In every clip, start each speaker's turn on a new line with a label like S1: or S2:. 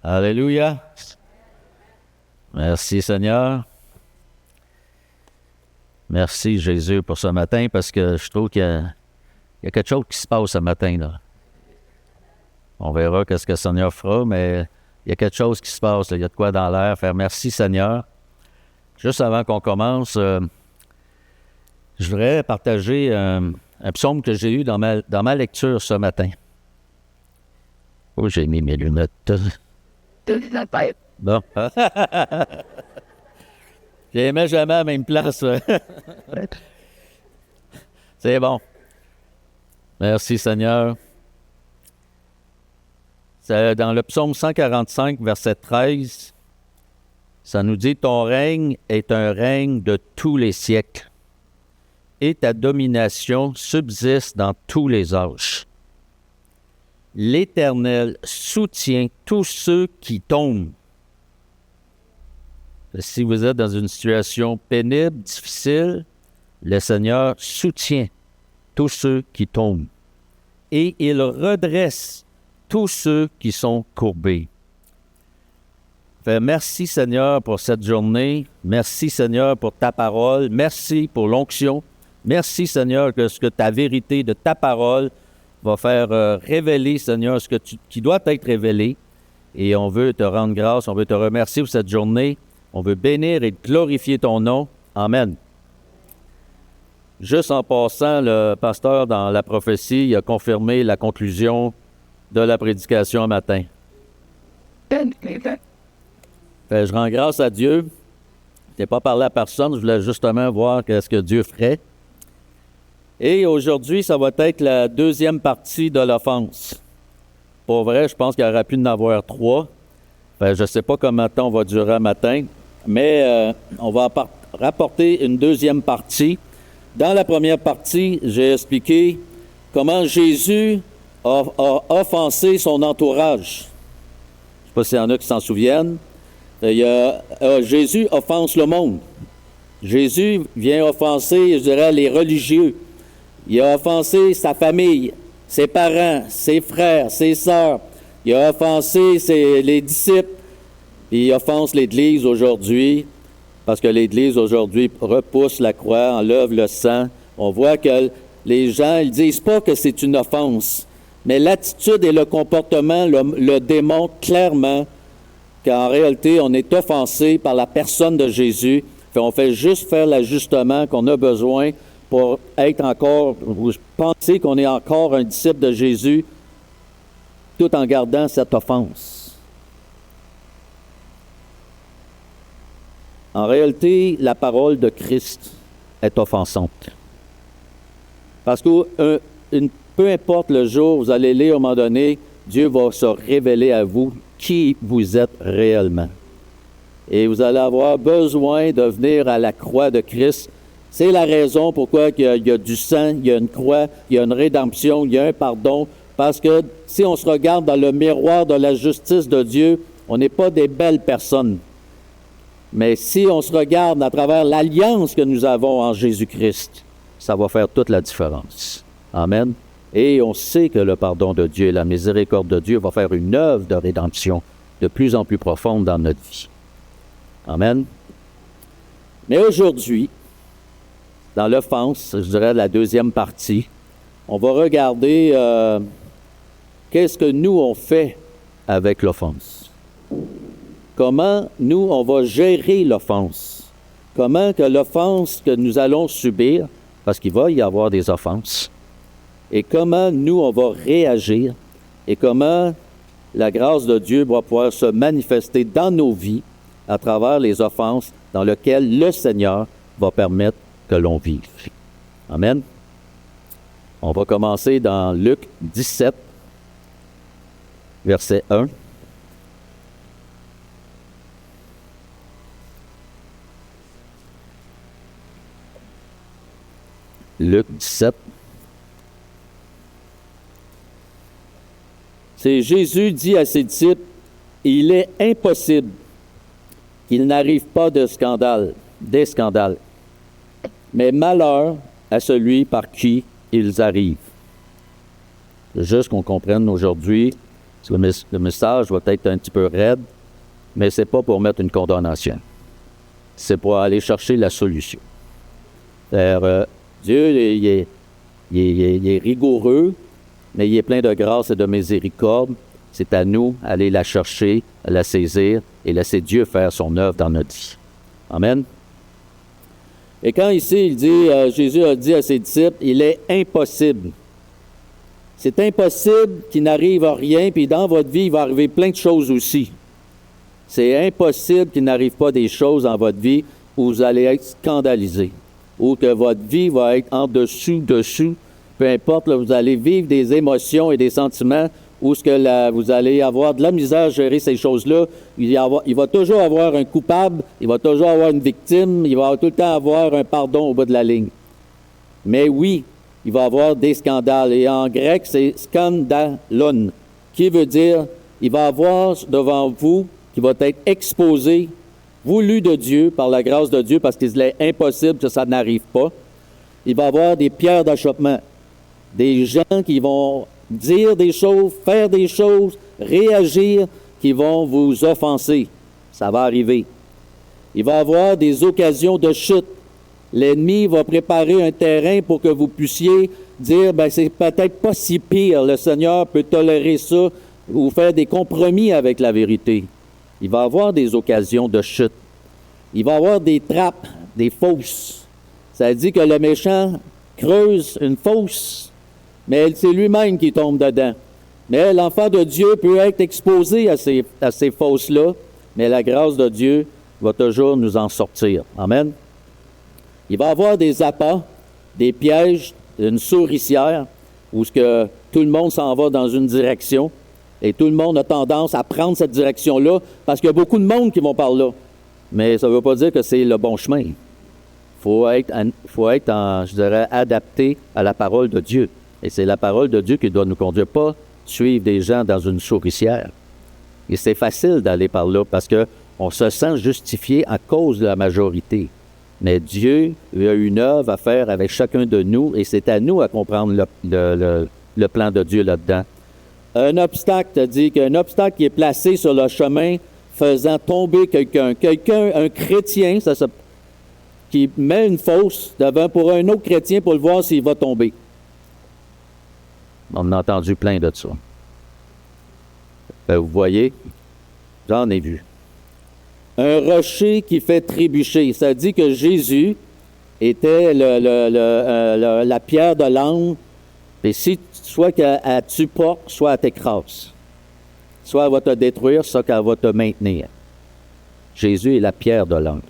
S1: Alléluia. Merci Seigneur. Merci Jésus pour ce matin parce que je trouve qu'il y a quelque chose qui se passe ce matin, là. On verra qu'est-ce que le Seigneur fera, mais il y a quelque chose qui se passe, là. Il y a de quoi dans l'air. Faire merci Seigneur. Juste avant qu'on commence, je voudrais partager un psaume que j'ai eu dans ma lecture ce matin. Oh, j'ai mis mes lunettes. Bon. Je les mets jamais à la même place. C'est bon. Merci Seigneur. C'est dans le psaume 145, verset 13, ça nous dit « Ton règne est un règne de tous les siècles, et ta domination subsiste dans tous les âges. L'Éternel soutient tous ceux qui tombent. » Si vous êtes dans une situation pénible, difficile, le Seigneur soutient tous ceux qui tombent. Et il redresse tous ceux qui sont courbés. Merci Seigneur pour cette journée. Merci Seigneur pour ta parole. Merci pour l'onction. Merci Seigneur que ta vérité de ta parole va faire révéler, Seigneur, ce qui doit être révélé. Et on veut te rendre grâce, on veut te remercier pour cette journée. On veut bénir et glorifier ton nom. Amen. Juste en passant, le pasteur, dans la prophétie, il a confirmé la conclusion de la prédication un matin. Je rends grâce à Dieu. Je n'ai pas parlé à personne, je voulais justement voir ce que Dieu ferait. Et aujourd'hui, ça va être la deuxième partie de l'offense. Pour vrai, je pense qu'il aurait pu en avoir 3. Je ne sais pas combien de temps on va durer un matin, mais on va rapporter une deuxième partie. Dans la première partie, j'ai expliqué comment Jésus a offensé son entourage. Je ne sais pas s'il y en a qui s'en souviennent. Jésus offense le monde. Jésus vient offenser, je dirais, les religieux. Il a offensé sa famille, ses parents, ses frères, ses sœurs. Il a offensé les disciples. Puis il offense l'Église aujourd'hui, parce que l'Église aujourd'hui repousse la croix, enlève le sang. On voit que les gens, ils disent pas que c'est une offense, mais l'attitude et le comportement le démontrent clairement qu'en réalité, on est offensé par la personne de Jésus. On fait juste faire l'ajustement qu'on a besoin pour être encore, penser qu'on est encore un disciple de Jésus, tout en gardant cette offense. En réalité, la parole de Christ est offensante. Parce que peu importe le jour, vous allez lire à un moment donné, Dieu va se révéler à vous qui vous êtes réellement. Et vous allez avoir besoin de venir à la croix de Christ. C'est la raison pourquoi il y a du sang, il y a une croix, il y a une rédemption, il y a un pardon. Parce que si on se regarde dans le miroir de la justice de Dieu, on n'est pas des belles personnes. Mais si on se regarde à travers l'alliance que nous avons en Jésus-Christ, ça va faire toute la différence. Amen. Et on sait que le pardon de Dieu et la miséricorde de Dieu va faire une œuvre de rédemption de plus en plus profonde dans notre vie. Amen. Mais aujourd'hui, dans l'offense, je dirais la deuxième partie, on va regarder qu'est-ce que nous on fait avec l'offense. Comment nous on va gérer l'offense. Comment que l'offense que nous allons subir, parce qu'il va y avoir des offenses, et comment nous on va réagir, et comment la grâce de Dieu va pouvoir se manifester dans nos vies à travers les offenses dans lesquelles le Seigneur va permettre que l'on vive. Amen. On va commencer dans Luc 17, verset 1. Luc 17. C'est Jésus dit à ses disciples, « Il est impossible qu'il n'arrive pas des scandales, mais malheur à celui par qui ils arrivent. » Juste qu'on comprenne aujourd'hui, Le message va être un petit peu raide, mais ce n'est pas pour mettre une condamnation. C'est pour aller chercher la solution. Dieu, il est rigoureux, mais il est plein de grâce et de miséricorde. C'est à nous d'aller la chercher, à la saisir et laisser Dieu faire son œuvre dans notre vie. Amen. Et quand ici, il dit, Jésus a dit à ses disciples, il est impossible. C'est impossible qu'il n'arrive à rien, puis dans votre vie, il va arriver plein de choses aussi. C'est impossible qu'il n'arrive pas des choses dans votre vie où vous allez être scandalisé, ou que votre vie va être en dessous, peu importe, là, vous allez vivre des émotions et des sentiments où vous allez avoir de la misère à gérer ces choses-là. Il va toujours avoir un coupable, il va toujours avoir une victime, il va tout le temps avoir un pardon au bout de la ligne. Mais oui, il va avoir des scandales. Et en grec, c'est scandalon, qui veut dire, il va avoir devant vous, qui va être exposé, voulu de Dieu, par la grâce de Dieu, parce qu'il est impossible que ça n'arrive pas. Il va avoir des pierres d'achoppement, des gens qui vont dire des choses, faire des choses, réagir, qui vont vous offenser. Ça va arriver. Il va y avoir des occasions de chute. L'ennemi va préparer un terrain pour que vous puissiez dire, c'est peut-être pas si pire, le Seigneur peut tolérer ça, ou faire des compromis avec la vérité. Il va y avoir des occasions de chute. Il va y avoir des trappes, des fosses. Ça dit que le méchant creuse une fosse, mais c'est lui-même qui tombe dedans. Mais l'enfant de Dieu peut être exposé à ces fosses-là, mais la grâce de Dieu va toujours nous en sortir. Amen. Il va y avoir des appâts, des pièges, une souricière, où tout le monde s'en va dans une direction, et tout le monde a tendance à prendre cette direction-là, parce qu'il y a beaucoup de monde qui vont par là. Mais ça ne veut pas dire que c'est le bon chemin. Il faut être je dirais, adapté à la parole de Dieu. Et c'est la parole de Dieu qui doit nous conduire, pas suivre des gens dans une souricière. Et c'est facile d'aller par là parce qu'on se sent justifié à cause de la majorité. Mais Dieu a une œuvre à faire avec chacun de nous et c'est à nous à comprendre le plan de Dieu là-dedans. Un obstacle, dit qu'un obstacle qui est placé sur le chemin faisant tomber quelqu'un, un chrétien, qui met une fosse devant pour un autre chrétien pour le voir s'il va tomber. On a entendu plein de ça. Vous voyez, j'en ai vu. Un rocher qui fait trébucher. Ça dit que Jésus était la pierre de l'angle. Et si soit qu'elle tue pas, soit elle t'écrase. Soit elle va te détruire, soit qu'elle va te maintenir. Jésus est la pierre de l'angle.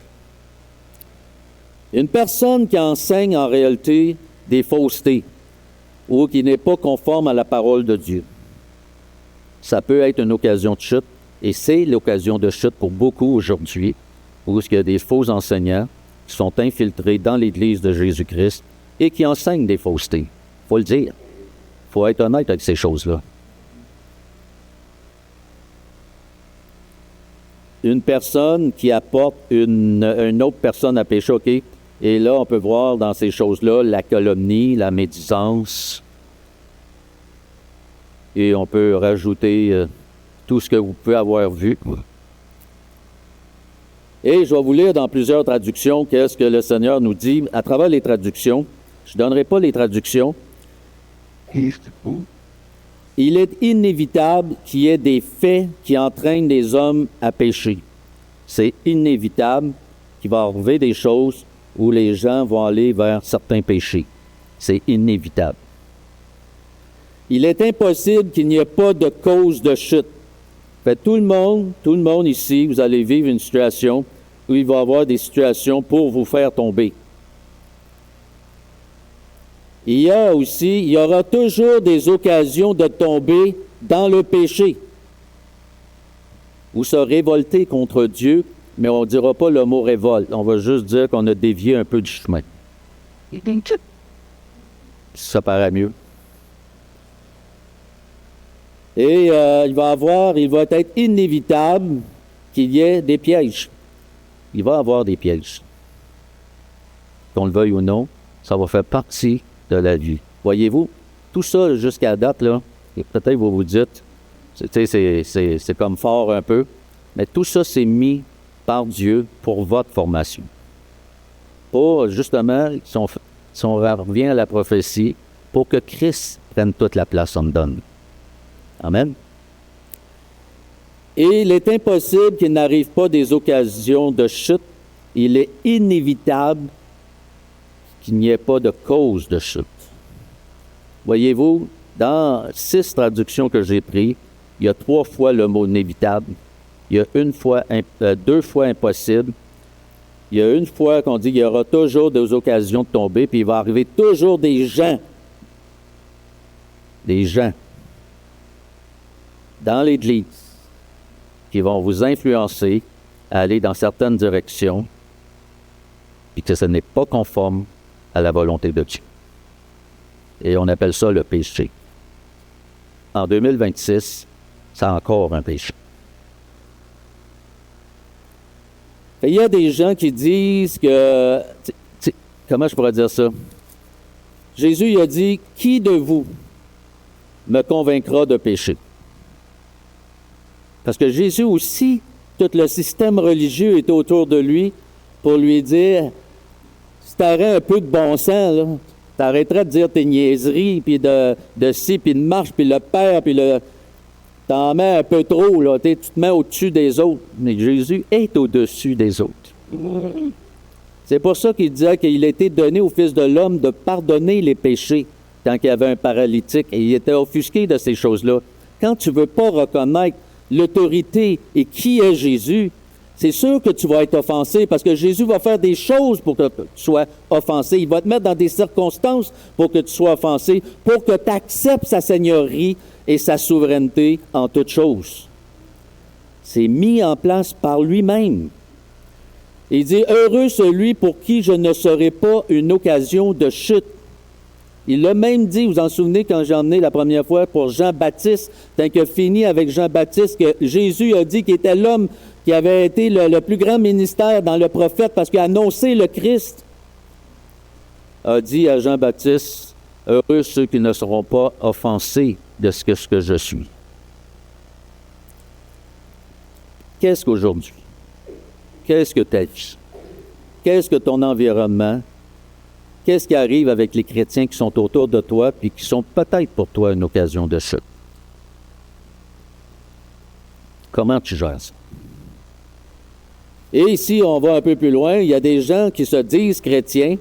S1: Une personne qui enseigne en réalité des faussetés ou qui n'est pas conforme à la parole de Dieu, ça peut être une occasion de chute, et c'est l'occasion de chute pour beaucoup aujourd'hui, où il y a des faux enseignants qui sont infiltrés dans l'Église de Jésus-Christ et qui enseignent des faussetés. Il faut le dire. Il faut être honnête avec ces choses-là. Une personne qui apporte une autre personne à pécher, OK? Et là, on peut voir dans ces choses-là la calomnie, la médisance. Et on peut rajouter tout ce que vous pouvez avoir vu. Et je vais vous lire dans plusieurs traductions qu'est-ce que le Seigneur nous dit à travers les traductions. Je ne donnerai pas les traductions. Il est inévitable qu'il y ait des faits qui entraînent les hommes à pécher. C'est inévitable qu'il va arriver des choses où les gens vont aller vers certains péchés. C'est inévitable. Il est impossible qu'il n'y ait pas de cause de chute. Fait tout le monde ici, vous allez vivre une situation où il va y avoir des situations pour vous faire tomber. Il y aura toujours des occasions de tomber dans le péché ou se révolter contre Dieu, mais on ne dira pas le mot révolte. On va juste dire qu'on a dévié un peu du chemin. Ça paraît mieux. Et il va être inévitable qu'il y ait des pièges. Il va y avoir des pièges. Qu'on le veuille ou non, ça va faire partie de la vie. Voyez-vous, tout ça jusqu'à date, là, et peut-être vous vous dites, C'est comme fort un peu. Mais tout ça, c'est mis par Dieu pour votre formation. Pour, justement, si on revient à la prophétie, pour que Christ prenne toute la place en donne. Amen. Et il est impossible qu'il n'arrive pas des occasions de chute. Il est inévitable qu'il n'y ait pas de cause de chute. Voyez-vous, dans 6 traductions que j'ai prises, il y a 3 fois le mot inévitable. Il y a 2 fois impossible. Il y a une fois qu'on dit qu'il y aura toujours des occasions de tomber, puis il va arriver toujours des gens dans l'Église qui vont vous influencer à aller dans certaines directions, puis que ce n'est pas conforme à la volonté de Dieu. Et on appelle ça le péché. En 2026, c'est encore un péché. Et il y a des gens qui disent que... Comment je pourrais dire ça? Jésus il a dit, « Qui de vous me convaincra de péché? » Parce que Jésus aussi, tout le système religieux est autour de lui pour lui dire, si t'aurais un peu de bon sens, là, t'arrêterais de dire tes niaiseries, puis de ci, puis de marche, puis le père, puis le... T'en mets un peu trop, là, tu te mets au-dessus des autres. Mais Jésus est au-dessus des autres. C'est pour ça qu'il disait qu'il a été donné au Fils de l'homme de pardonner les péchés tant qu'il y avait un paralytique. Et il était offusqué de ces choses-là. Quand tu ne veux pas reconnaître l'autorité et qui est Jésus, c'est sûr que tu vas être offensé parce que Jésus va faire des choses pour que tu sois offensé. Il va te mettre dans des circonstances pour que tu sois offensé, pour que tu acceptes sa seigneurie et sa souveraineté en toutes choses. C'est mis en place par lui-même. Il dit, « Heureux celui pour qui je ne serai pas une occasion de chute. » Il l'a même dit, vous vous en souvenez, quand j'ai emmené la première fois pour Jean-Baptiste, tant qu'il a fini avec Jean-Baptiste, que Jésus a dit qu'il était l'homme qui avait été le plus grand ministère dans le prophète parce qu'il a annoncé le Christ, a dit à Jean-Baptiste, « Heureux ceux qui ne seront pas offensés de ce que je suis. » Qu'est-ce qu'aujourd'hui? Qu'est-ce que ta vie? Qu'est-ce que ton environnement? Qu'est-ce qui arrive avec les chrétiens qui sont autour de toi et qui sont peut-être pour toi une occasion de chute? Comment tu gères ça? Et ici, on va un peu plus loin, il y a des gens qui se disent chrétiens,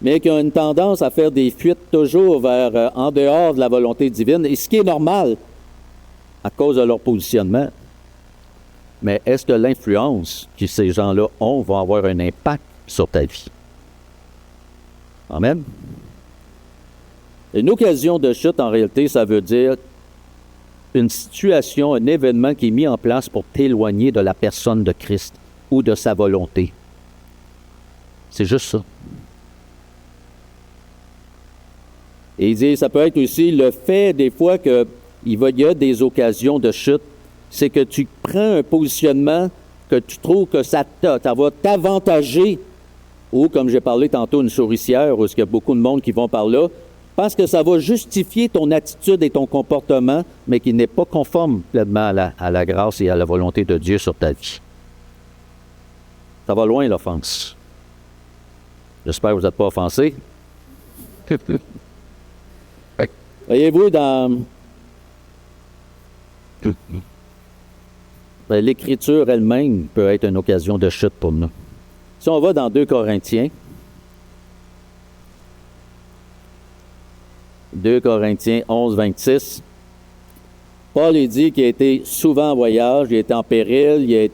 S1: mais qui ont une tendance à faire des fuites toujours vers en dehors de la volonté divine, et ce qui est normal à cause de leur positionnement. Mais est-ce que l'influence que ces gens-là ont va avoir un impact sur ta vie? Amen. Une occasion de chute, en réalité, ça veut dire une situation, un événement qui est mis en place pour t'éloigner de la personne de Christ ou de sa volonté. C'est juste ça. Et il dit, ça peut être aussi le fait des fois qu'il y a des occasions de chute, c'est que tu prends un positionnement que tu trouves que ça va t'avantager, ou comme j'ai parlé tantôt, une souricière, où il y a beaucoup de monde qui vont par là, parce que ça va justifier ton attitude et ton comportement, mais qui n'est pas conforme pleinement à la grâce et à la volonté de Dieu sur ta vie. Ça va loin, l'offense. J'espère que vous n'êtes pas offensés. Voyez-vous, dans l'Écriture elle-même peut être une occasion de chute pour nous. Si on va dans 2 Corinthiens 11, 26, Paul dit qu'il a été souvent en voyage, il a été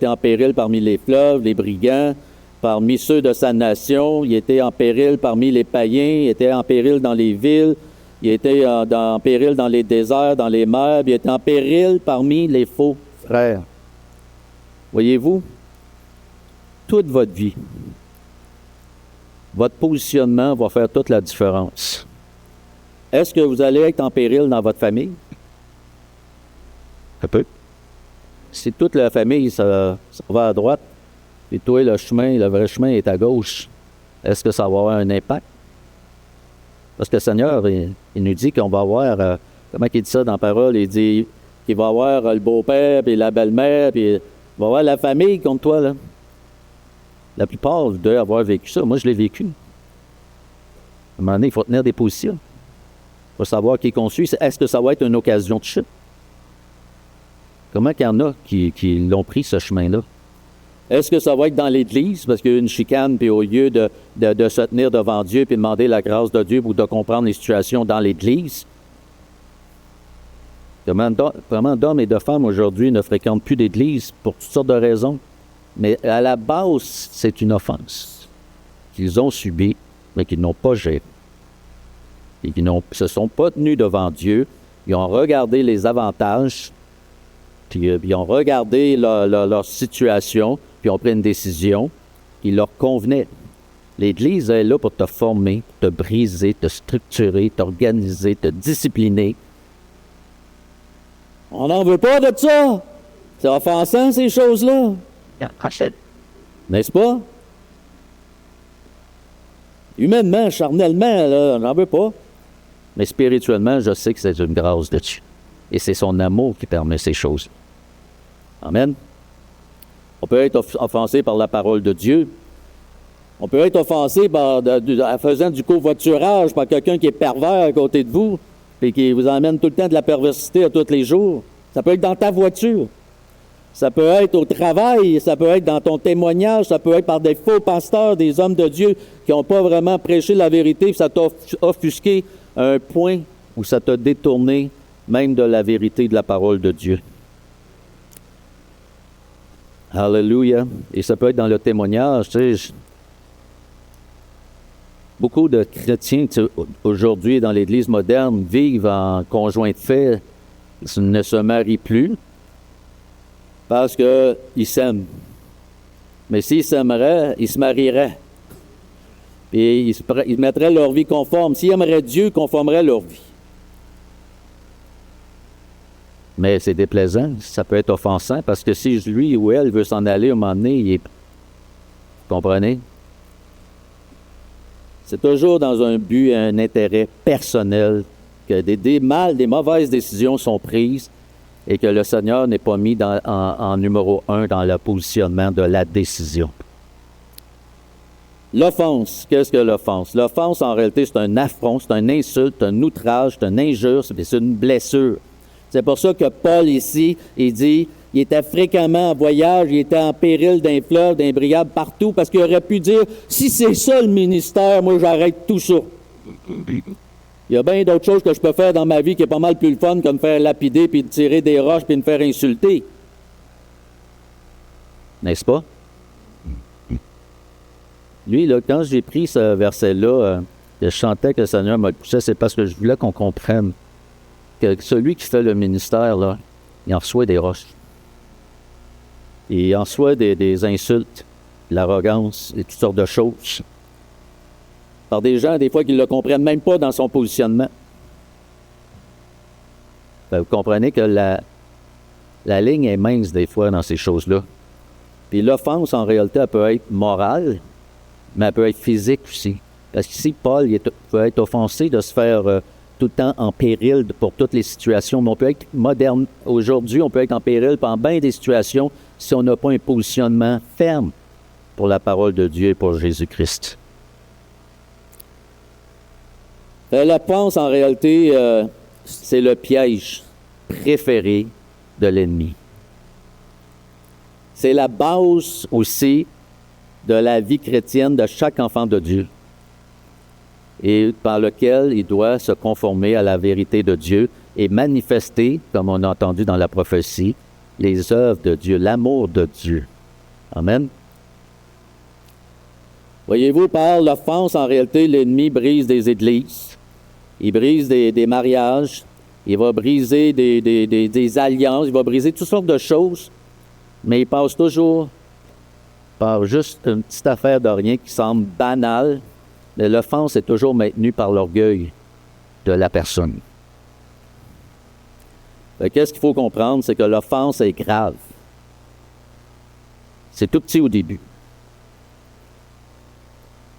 S1: en péril parmi les fleuves, les brigands, parmi ceux de sa nation, il était en péril parmi les païens, il était en péril dans les villes, il était en péril dans les déserts, dans les mers, il était en péril parmi les faux frères. Voyez-vous, toute votre vie, votre positionnement va faire toute la différence. Est-ce que vous allez être en péril dans votre famille? Un peu. Si toute la famille ça va à droite, et toi, le vrai chemin est à gauche, est-ce que ça va avoir un impact? Parce que le Seigneur, il nous dit qu'on va avoir, comment il dit ça dans la parole? Il dit, qu'il va avoir le beau-père, puis la belle-mère, puis il va avoir la famille contre toi, là. La plupart doivent avoir vécu ça. Moi, je l'ai vécu. À un moment donné, il faut tenir des positions. Il faut savoir qui qu'on suit. Est-ce que ça va être une occasion de chute? Comment qu'il y en a qui l'ont pris, ce chemin-là? Est-ce que ça va être dans l'Église, parce qu'il y a une chicane, puis au lieu de se tenir devant Dieu, puis demander la grâce de Dieu ou de comprendre les situations dans l'Église? Comment d'hommes et de femmes aujourd'hui ne fréquentent plus d'Église pour toutes sortes de raisons? Mais à la base, c'est une offense qu'ils ont subie, mais qu'ils n'ont pas gérée. Et qu'ils ne se sont pas tenus devant Dieu. Ils ont regardé les avantages, puis ils ont regardé leur situation, puis ils ont pris une décision qui leur convenait. L'Église est là pour te former, te briser, te structurer, t'organiser, te discipliner. On n'en veut pas de ça! C'est offensant, ces choses-là. N'est-ce pas? Humainement, charnellement, là, on n'en veut pas. Mais spirituellement, je sais que c'est une grâce de Dieu. Et c'est son amour qui permet ces choses. Amen. On peut être offensé par la parole de Dieu. On peut être offensé en faisant du covoiturage par quelqu'un qui est pervers à côté de vous et qui vous emmène tout le temps de la perversité à tous les jours. Ça peut être dans ta voiture. Ça peut être au travail, ça peut être dans ton témoignage, ça peut être par des faux pasteurs, des hommes de Dieu qui n'ont pas vraiment prêché la vérité, puis ça t'a offusqué à un point où ça t'a détourné même de la vérité de la parole de Dieu. Alléluia. Et ça peut être dans le témoignage. Tu sais, beaucoup de chrétiens aujourd'hui dans l'Église moderne vivent en conjoint de fait, ne se marient plus parce qu'ils s'aiment. Mais s'ils s'aimeraient, ils se marieraient. Et ils mettraient leur vie conforme. S'ils aimeraient Dieu, ils conformeraient leur vie. Mais c'est déplaisant, ça peut être offensant, parce que si lui ou elle veut s'en aller à un moment donné, vous comprenez? C'est toujours dans un but, un intérêt personnel, que des mauvaises décisions sont prises et que le Seigneur n'est pas mis en numéro 1 dans le positionnement de la décision. L'offense, qu'est-ce que l'offense? L'offense, en réalité, c'est un affront, c'est une insulte, un outrage, c'est une injure, c'est une blessure. C'est pour ça que Paul, ici, il dit, il était fréquemment en voyage, il était en péril d'un fleuve, d'un brigade, partout, parce qu'il aurait pu dire, si c'est ça le ministère, moi j'arrête tout ça. Il y a bien d'autres choses que je peux faire dans ma vie qui est pas mal plus le fun que me faire lapider, puis de tirer des roches, puis de me faire insulter. N'est-ce pas? Lui, là, quand j'ai pris ce verset-là, je chantais que le Seigneur me le poussait, c'est parce que je voulais qu'on comprenne que celui qui fait le ministère, là, il en reçoit des roches. Il en reçoit des insultes, de l'arrogance et toutes sortes de choses. Par des gens, des fois, qui ne le comprennent même pas dans son positionnement. Ben, vous comprenez que la ligne est mince, des fois, dans ces choses-là. Puis l'offense, en réalité, elle peut être morale, mais elle peut être physique aussi. Parce qu'ici, Paul peut être offensé de se faire tout le temps en péril pour toutes les situations. Mais on peut être moderne. Aujourd'hui, on peut être en péril pendant bien des situations si on n'a pas un positionnement ferme pour la parole de Dieu et pour Jésus-Christ. L'offense, en réalité, c'est le piège préféré de l'ennemi. C'est la base aussi de la vie chrétienne de chaque enfant de Dieu et par lequel il doit se conformer à la vérité de Dieu et manifester, comme on a entendu dans la prophétie, les œuvres de Dieu, l'amour de Dieu. Amen. Voyez-vous, par l'offense, en réalité, l'ennemi brise des églises, il brise des mariages, il va briser des alliances, il va briser toutes sortes de choses, mais il passe toujours par juste une petite affaire de rien qui semble banale, mais l'offense est toujours maintenue par l'orgueil de la personne. Qu'est-ce qu'il faut comprendre? C'est que l'offense est grave. C'est tout petit au début.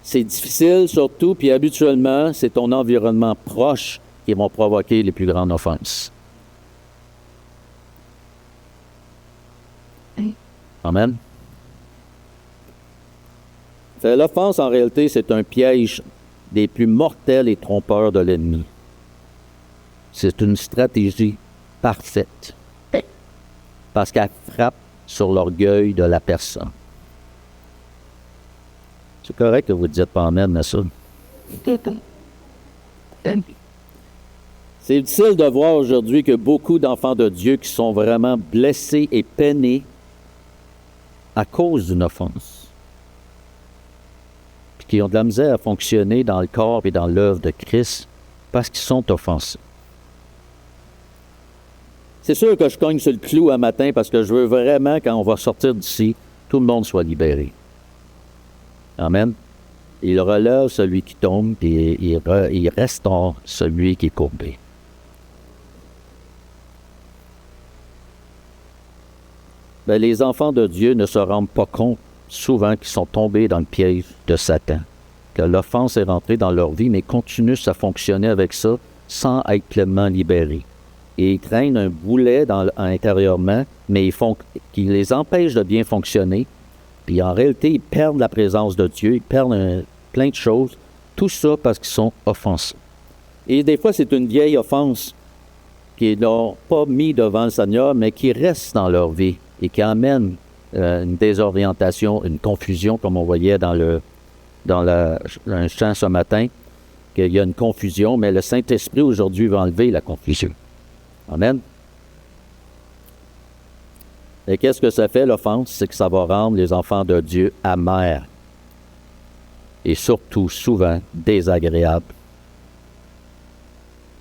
S1: C'est difficile surtout, puis habituellement, c'est ton environnement proche qui vont provoquer les plus grandes offenses. Amen. L'offense, en réalité, c'est un piège des plus mortels et trompeurs de l'ennemi. C'est une stratégie parfaite parce qu'elle frappe sur l'orgueil de la personne. C'est correct que vous ne dites pas amen à ça. C'est difficile de voir aujourd'hui que beaucoup d'enfants de Dieu qui sont vraiment blessés et peinés à cause d'une offense, puis qui ont de la misère à fonctionner dans le corps et dans l'œuvre de Christ parce qu'ils sont offensés. C'est sûr que je cogne sur le clou un matin parce que je veux vraiment, quand on va sortir d'ici, tout le monde soit libéré. Amen. Il relève celui qui tombe et il restaure celui qui est courbé. Ben, les enfants de Dieu ne se rendent pas compte souvent qu'ils sont tombés dans le piège de Satan, que l'offense est rentrée dans leur vie, mais continuent à fonctionner avec ça sans être pleinement libérés. Et ils traînent un boulet intérieurement, mais qui les empêche de bien fonctionner. Puis en réalité, ils perdent la présence de Dieu, ils perdent plein de choses. Tout ça parce qu'ils sont offensés. Et des fois, c'est une vieille offense qu'ils n'ont pas mis devant le Seigneur, mais qui reste dans leur vie et qui amène une désorientation, une confusion, comme on voyait dans un chant ce matin, qu'il y a une confusion, mais le Saint-Esprit aujourd'hui va enlever la confusion. Amen. Et qu'est-ce que ça fait, l'offense? C'est que ça va rendre les enfants de Dieu amers et surtout, souvent, désagréables,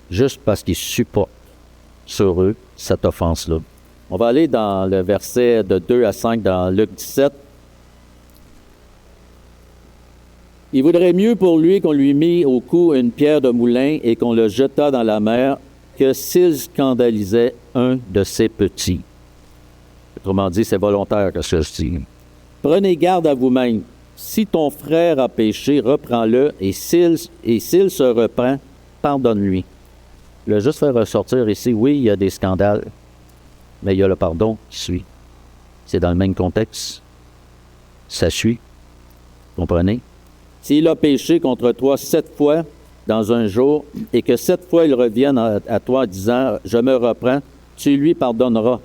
S1: juste parce qu'ils supportent sur eux cette offense-là. On va aller dans le verset de 2 à 5 dans Luc 17. « Il vaudrait mieux pour lui qu'on lui mît au cou une pierre de moulin et qu'on le jetât dans la mer que s'il scandalisait un de ses petits. » Autrement dit, c'est volontaire que ce que je dis. « Prenez garde à vous-même. Si ton frère a péché, reprends-le, et s'il se reprend, pardonne-lui. » Le juste faire ressortir ici, oui, il y a des scandales, mais il y a le pardon qui suit. C'est dans le même contexte. Ça suit. Comprenez? S'il a péché contre toi 7 fois dans un jour, et que 7 fois il revienne à toi disant « Je me reprends », tu lui pardonneras.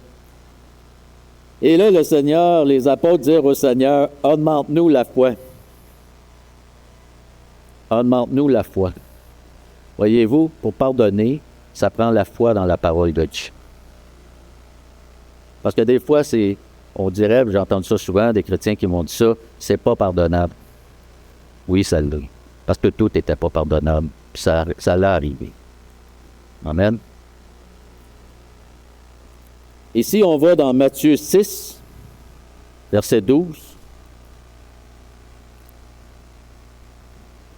S1: Et là, le Seigneur, les apôtres dirent au Seigneur, « Augmente-nous la foi. » Augmente-nous la foi. Voyez-vous, pour pardonner, ça prend la foi dans la parole de Dieu. Parce que des fois, on dirait, j'ai entendu ça souvent, des chrétiens qui m'ont dit ça, c'est pas pardonnable. Oui, ça l'est. Parce que tout n'était pas pardonnable. Puis ça l'a arrivé. Amen. Ici, on va dans Matthieu 6, verset 12.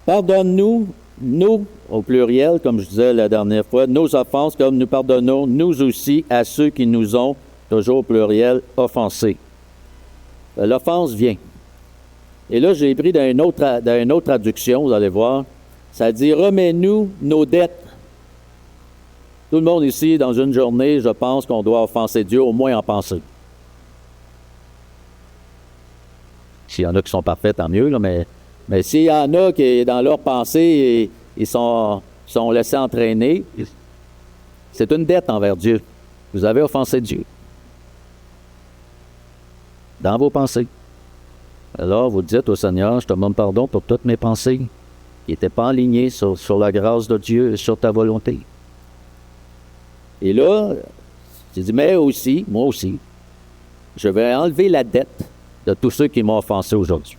S1: Pardonne-nous, nous, au pluriel, comme je disais la dernière fois, nos offenses, comme nous pardonnons, nous aussi, à ceux qui nous ont, toujours au pluriel, offensés. L'offense vient. Et là, j'ai pris dans une autre traduction, vous allez voir, ça dit « Remets-nous nos dettes ». Tout le monde ici, dans une journée, je pense qu'on doit offenser Dieu, au moins en penser. S'il y en a qui sont parfaits, tant mieux, là, mais s'il y en a qui, dans leur pensée, ils sont laissés entraîner, c'est une dette envers Dieu. Vous avez offensé Dieu. Dans vos pensées. Alors, vous dites au Seigneur, je te demande pardon pour toutes mes pensées qui n'étaient pas alignées sur la grâce de Dieu et sur ta volonté. Et là, j'ai dit, mais aussi, moi aussi, je vais enlever la dette de tous ceux qui m'ont offensé aujourd'hui.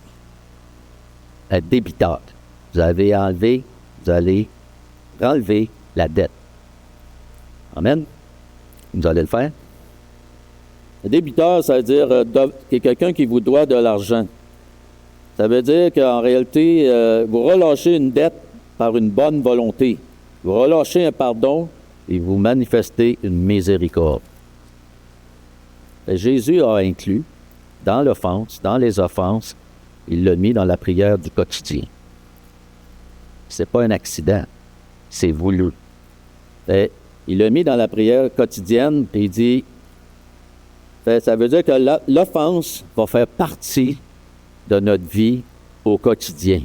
S1: La débiteur. Vous allez enlever la dette. Amen. Vous allez le faire. Le débiteur, ça veut dire que quelqu'un qui vous doit de l'argent. Ça veut dire qu'en réalité, vous relâchez une dette par une bonne volonté. Vous relâchez un pardon et vous manifestez une miséricorde. Et Jésus a inclus dans l'offense, dans les offenses, il l'a mis dans la prière du quotidien. C'est pas un accident, c'est voulu. Et il l'a mis dans la prière quotidienne, puis il dit Ça veut dire que l'offense va faire partie de notre vie au quotidien.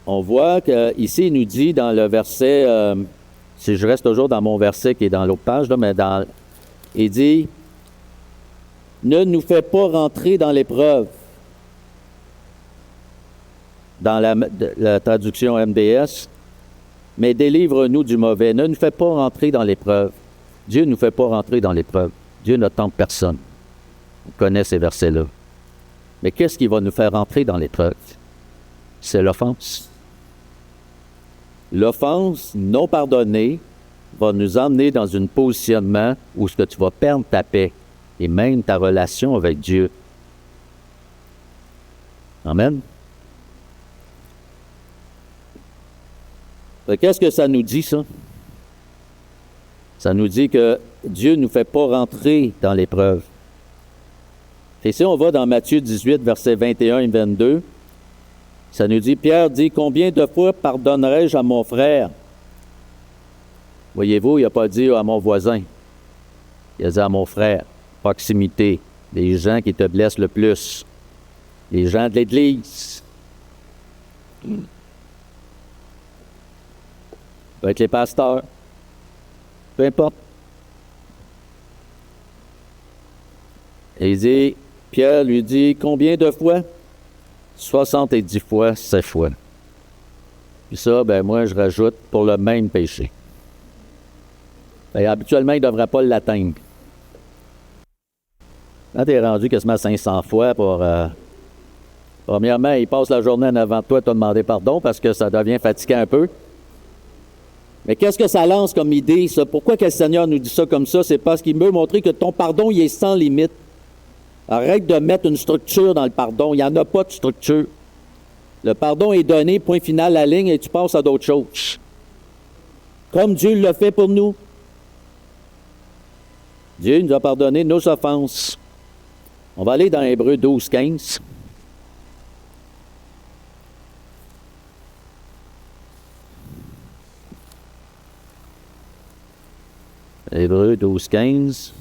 S1: On voit qu'ici, il nous dit dans le verset, si je reste toujours dans mon verset qui est dans l'autre page, là, mais il dit, « Ne nous fais pas rentrer dans l'épreuve. » Dans la traduction MDS, « Mais délivre-nous du mauvais. » Ne nous fais pas rentrer dans l'épreuve. Dieu ne nous fait pas rentrer dans l'épreuve. Dieu ne tente personne. On connaît ces versets-là. Mais qu'est-ce qui va nous faire rentrer dans l'épreuve? C'est l'offense. L'offense non pardonnée va nous emmener dans un positionnement où ce que tu vas perdre ta paix et même ta relation avec Dieu. Amen. Qu'est-ce que ça nous dit, ça? Ça nous dit que Dieu ne nous fait pas rentrer dans l'épreuve. Et si on va dans Matthieu 18, versets 21 et 22, ça nous dit, Pierre dit, « Combien de fois pardonnerai-je à mon frère? » Voyez-vous, il n'a pas dit à mon voisin. Il a dit à mon frère, proximité, les gens qui te blessent le plus, les gens de l'Église. Ça peut être les pasteurs, peu importe. Et il dit, Pierre lui dit, combien de fois? 70 fois, 7 fois. Puis ça, moi, je rajoute pour le même péché. Habituellement, il ne devrait pas l'atteindre. Quand tu es rendu quasiment 500 fois pour... premièrement, il passe la journée en avant de toi, tu as demandé pardon parce que ça devient fatigant un peu. Mais qu'est-ce que ça lance comme idée, ça? Pourquoi que le Seigneur nous dit ça comme ça? C'est parce qu'il veut montrer que ton pardon, il est sans limite. Arrête de mettre une structure dans le pardon. Il n'y en a pas de structure. Le pardon est donné, point final, la ligne, et tu passes à d'autres choses. Comme Dieu le fait pour nous. Dieu nous a pardonné nos offenses. On va aller dans Hébreux 12, 15. Hébreux 12, 15.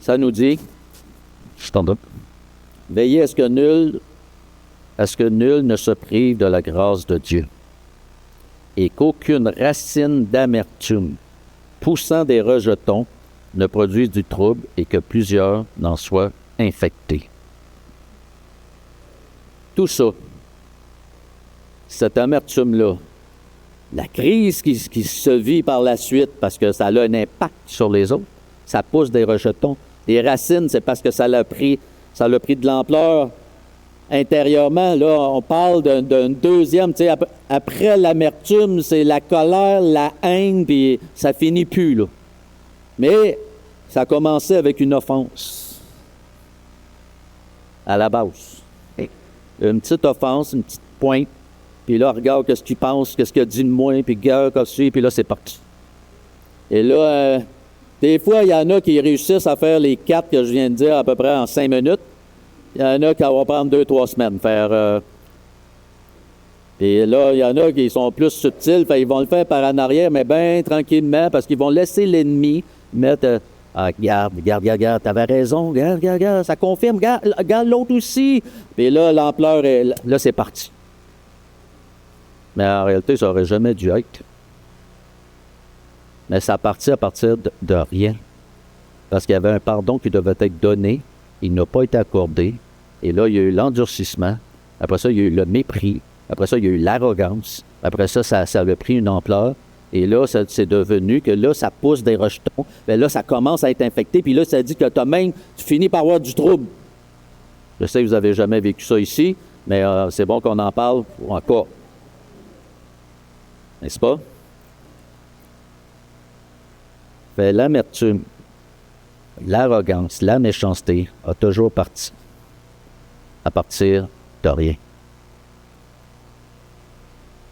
S1: Ça nous dit, je t'en donne, veillez à ce que nul ne se prive de la grâce de Dieu, et qu'aucune racine d'amertume poussant des rejetons ne produise du trouble et que plusieurs n'en soient infectés. Tout ça, cette amertume-là, la crise qui se vit par la suite parce que ça a un impact sur les autres, ça pousse des rejetons. Les racines, c'est parce que ça a pris de l'ampleur intérieurement. Là, on parle d'un deuxième, tu sais, après l'amertume, c'est la colère, la haine, puis ça finit plus, là. Mais ça a commencé avec une offense à la base. Une petite offense, une petite pointe, puis là, regarde qu'est-ce qu'il pense, qu'est-ce qu'il a dit de moi, puis regarde qu'est-ce qu'il, puis là, c'est parti. Et là, des fois, il y en a qui réussissent à faire les 4 que je viens de dire à peu près en 5 minutes. Il y en a qui vont prendre 2-3 semaines faire. Puis là, il y en a qui sont plus subtils, ils vont le faire par en arrière, mais bien tranquillement, parce qu'ils vont laisser l'ennemi mettre regarde, t'avais raison, regarde, ça confirme, regarde l'autre aussi. Puis là, l'ampleur est là, c'est parti. Mais en réalité, ça n'aurait jamais dû être. Mais ça partit à partir de rien. Parce qu'il y avait un pardon qui devait être donné, il n'a pas été accordé. Et là, il y a eu l'endurcissement. Après ça, il y a eu le mépris. Après ça, il y a eu l'arrogance. Après ça, ça avait pris une ampleur. Et là, c'est devenu que là, ça pousse des rejetons. Mais là, ça commence à être infecté. Puis là, ça dit que tu finis par avoir du trouble. Je sais que vous n'avez jamais vécu ça ici, mais c'est bon qu'on en parle encore. N'est-ce pas? Fait l'amertume, l'arrogance, la méchanceté a toujours parti à partir de rien.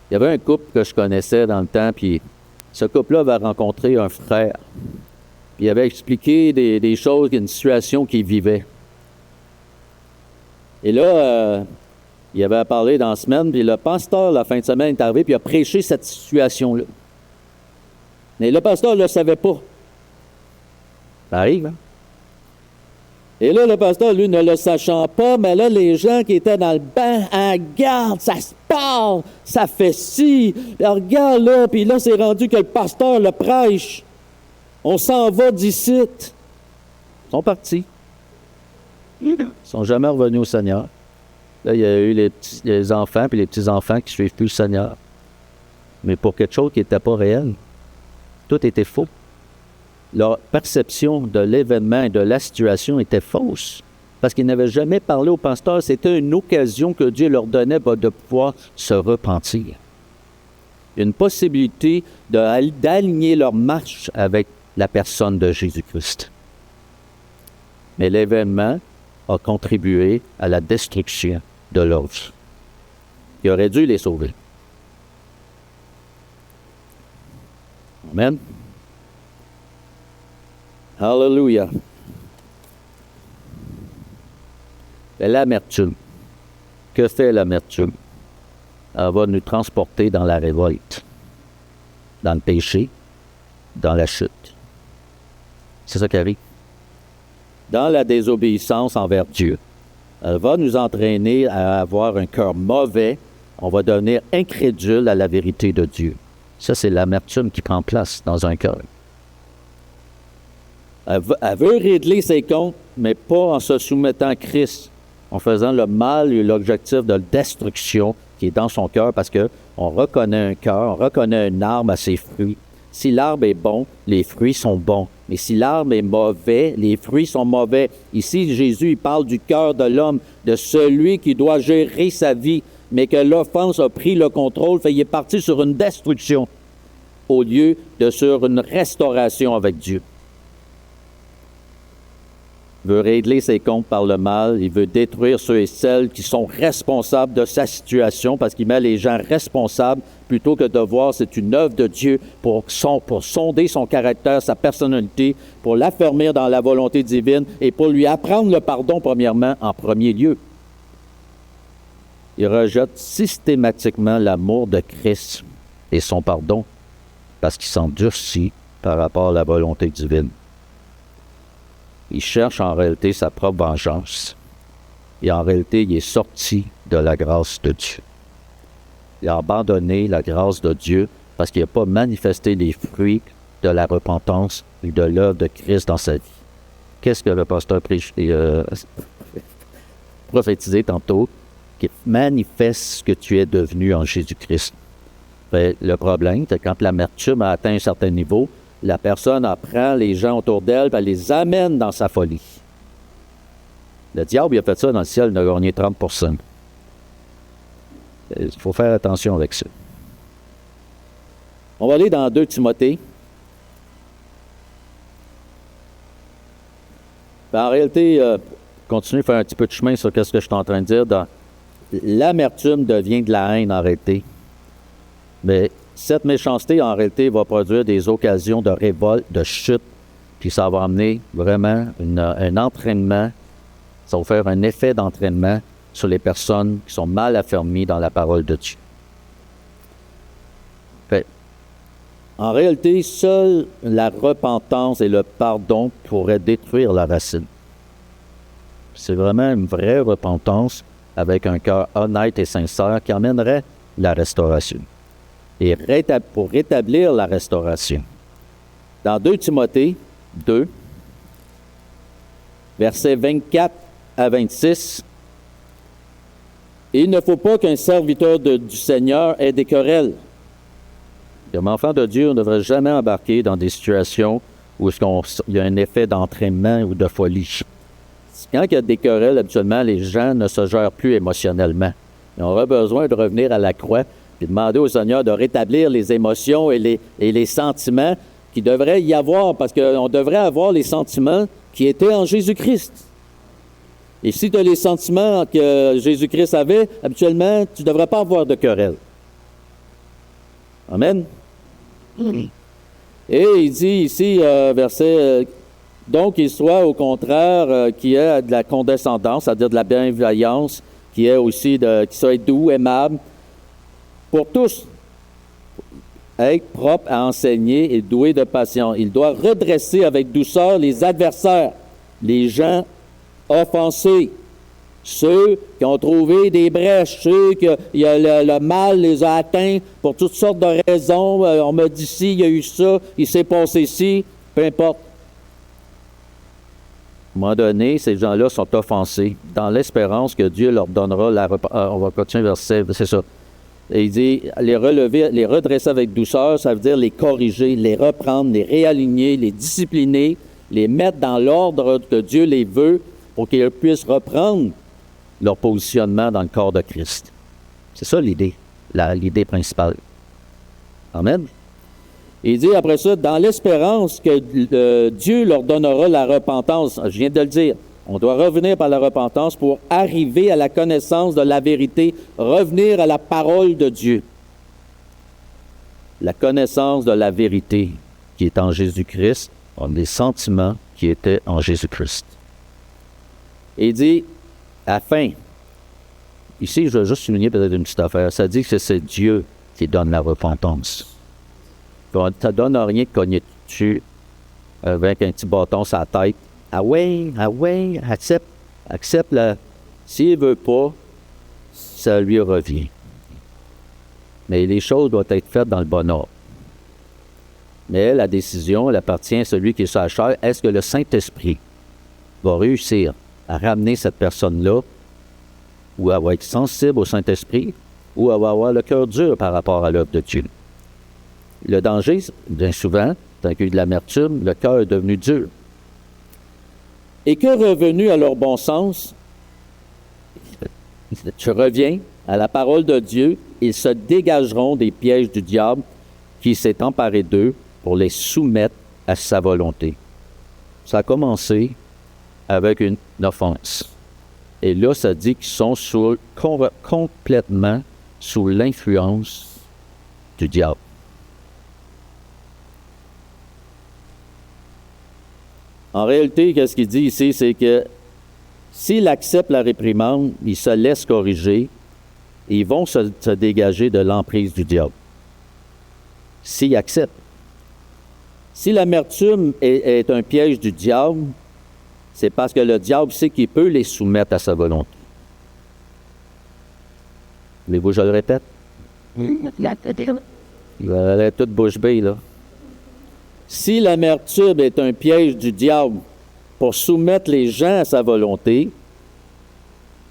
S1: Il y avait un couple que je connaissais dans le temps, puis ce couple-là avait rencontré un frère. Puis il avait expliqué des choses, une situation qu'il vivait. Et là, Il avait parlé dans la semaine, puis le pasteur, la fin de semaine, est arrivé, puis il a prêché cette situation-là. Mais le pasteur ne le savait pas. Ça arrive, hein? Et là, le pasteur, lui, ne le sachant pas, mais là, les gens qui étaient dans le banc, ah, regarde, ça se parle, ça fait ci, regarde là, puis là, c'est rendu que le pasteur le prêche. On s'en va d'ici. Ils sont partis. Ils ne sont jamais revenus au Seigneur. Là, il y a eu les enfants puis les petits-enfants qui ne suivent plus le Seigneur. Mais pour quelque chose qui n'était pas réel. Tout était faux. Leur perception de l'événement et de la situation était fausse. Parce qu'ils n'avaient jamais parlé au pasteur. C'était une occasion que Dieu leur donnait de pouvoir se repentir. Une possibilité d'aligner leur marche avec la personne de Jésus-Christ. Mais l'événement a contribué à la destruction de leur vie. Il aurait dû les sauver. Amen. Hallelujah. Et l'amertume. Que fait l'amertume? Elle va nous transporter dans la révolte, dans le péché, dans la chute. C'est ça qui arrive. Dans la désobéissance envers Dieu. Elle va nous entraîner à avoir un cœur mauvais. On va devenir incrédule à la vérité de Dieu. Ça, c'est l'amertume qui prend place dans un cœur. Elle veut régler ses comptes, mais pas en se soumettant à Christ, en faisant le mal et l'objectif de destruction qui est dans son cœur, parce qu'on reconnaît un cœur, on reconnaît un arbre à ses fruits. Si l'arbre est bon, les fruits sont bons. Mais si l'arbre est mauvais, les fruits sont mauvais. Ici, Jésus, il parle du cœur de l'homme, de celui qui doit gérer sa vie, mais que l'offense a pris le contrôle, fait il est parti sur une destruction au lieu de sur une restauration avec Dieu. Il veut régler ses comptes par le mal, il veut détruire ceux et celles qui sont responsables de sa situation parce qu'il met les gens responsables plutôt que de voir c'est une œuvre de Dieu pour sonder son caractère, sa personnalité, pour l'affermir dans la volonté divine et pour lui apprendre le pardon premièrement en premier lieu. Il rejette systématiquement l'amour de Christ et son pardon parce qu'il s'endurcit par rapport à la volonté divine. Il cherche en réalité sa propre vengeance. Et en réalité, il est sorti de la grâce de Dieu. Il a abandonné la grâce de Dieu parce qu'il n'a pas manifesté les fruits de la repentance et de l'œuvre de Christ dans sa vie. Qu'est-ce que le pasteur prophétisé tantôt? Qui manifeste ce que tu es devenu en Jésus-Christ. Bien, le problème, c'est quand l'amertume a atteint un certain niveau, la personne apprend les gens autour d'elle et elle les amène dans sa folie. Le diable, il a fait ça dans le ciel, il a gagné 30%. Il faut faire attention avec ça. On va aller dans 2 Timothée. En réalité, continuez à faire un petit peu de chemin sur ce que je suis en train de dire. L'amertume devient de la haine en réalité. Mais cette méchanceté, en réalité, va produire des occasions de révolte, de chute, puis ça va amener vraiment un entraînement, ça va faire un effet d'entraînement sur les personnes qui sont mal affermies dans la parole de Dieu. Fait, en réalité, seule la repentance et le pardon pourraient détruire la racine. C'est vraiment une vraie repentance avec un cœur honnête et sincère qui amènerait la restauration. Et pour rétablir la restauration. Dans 2 Timothée 2, versets 24 à 26, « Il ne faut pas qu'un serviteur du Seigneur ait des querelles. » Comme enfant de Dieu, on ne devrait jamais embarquer dans des situations où il y a un effet d'entraînement ou de folie. Quand il y a des querelles, habituellement, les gens ne se gèrent plus émotionnellement. On aura besoin de revenir à la croix et demander au Seigneur de rétablir les émotions et les sentiments qui devraient y avoir, parce qu'on devrait avoir les sentiments qui étaient en Jésus-Christ. Et si tu as les sentiments que Jésus-Christ avait, habituellement, tu ne devrais pas avoir de querelle. Amen. Et il dit ici, verset... donc, il soit au contraire qu'il y ait de la condescendance, c'est-à-dire de la bienveillance, qui soit doux, aimable, pour tous, être propre à enseigner et doué de patience. Il doit redresser avec douceur les adversaires, les gens offensés, ceux qui ont trouvé des brèches, ceux que le mal les a atteints pour toutes sortes de raisons. On m'a dit ci, il y a eu ça, il s'est passé ci, peu importe. À un moment donné, ces gens-là sont offensés dans l'espérance que Dieu leur donnera on va continuer verset, c'est ça. Et il dit, les relever, les redresser avec douceur, ça veut dire les corriger, les reprendre, les réaligner, les discipliner, les mettre dans l'ordre que Dieu les veut pour qu'ils puissent reprendre leur positionnement dans le corps de Christ. C'est ça l'idée, l'idée principale. Amen. Il dit après ça, dans l'espérance que Dieu leur donnera la repentance. Je viens de le dire. On doit revenir par la repentance pour arriver à la connaissance de la vérité, revenir à la parole de Dieu. La connaissance de la vérité qui est en Jésus-Christ, des sentiments qui étaient en Jésus-Christ. Et il dit, afin, ici je vais juste souligner peut-être une petite affaire, ça dit que c'est Dieu qui donne la repentance. Ça ne donne rien de cogner dessus avec un petit bâton sur la tête. Ah ouais, accepte. S'il ne veut pas, ça lui revient. Mais les choses doivent être faites dans le bon ordre. Mais la décision, elle appartient à celui qui est sur la chair. Est-ce que le Saint-Esprit va réussir à ramener cette personne-là, ou elle va être sensible au Saint-Esprit, ou elle va avoir le cœur dur par rapport à l'œuvre de Dieu? Le danger, bien souvent, tant qu'il y a eu de l'amertume, le cœur est devenu dur. Et que revenus à leur bon sens, je reviens à la parole de Dieu, ils se dégageront des pièges du diable qui s'est emparé d'eux pour les soumettre à sa volonté. Ça a commencé avec une offense. Et là, ça dit qu'ils sont complètement sous l'influence du diable. En réalité, qu'est-ce qu'il dit ici, c'est que s'il accepte la réprimande, il se laisse corriger, et ils vont se dégager de l'emprise du diable. S'il accepte. Si l'amertume est un piège du diable, c'est parce que le diable sait qu'il peut les soumettre à sa volonté. Voulez-vous que je le répète? Il est toute bouche bée, là. Si l'amertume est un piège du diable pour soumettre les gens à sa volonté,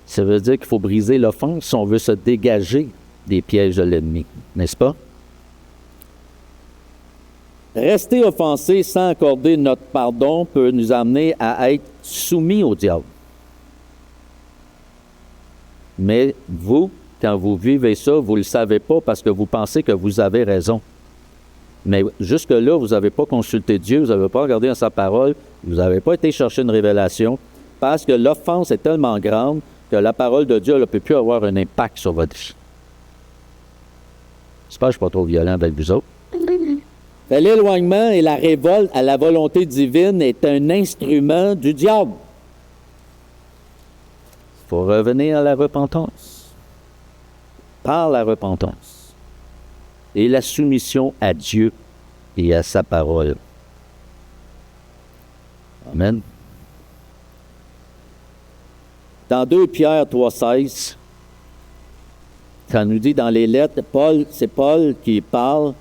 S1: ça veut dire qu'il faut briser l'offense si on veut se dégager des pièges de l'ennemi, n'est-ce pas? Rester offensé sans accorder notre pardon peut nous amener à être soumis au diable. Mais vous, quand vous vivez ça, vous ne le savez pas parce que vous pensez que vous avez raison. Mais jusque-là, vous n'avez pas consulté Dieu, vous n'avez pas regardé dans sa parole, vous n'avez pas été chercher une révélation, parce que l'offense est tellement grande que la parole de Dieu ne peut plus avoir un impact sur votre vie. J'espère que je ne suis pas trop violent avec vous autres. L'éloignement et la révolte à la volonté divine est un instrument du diable. Il faut revenir à la repentance. Par la repentance. Et la soumission à Dieu et à sa parole. Amen. Dans 2 Pierre 3,16, ça nous dit dans les lettres, c'est Paul qui parle,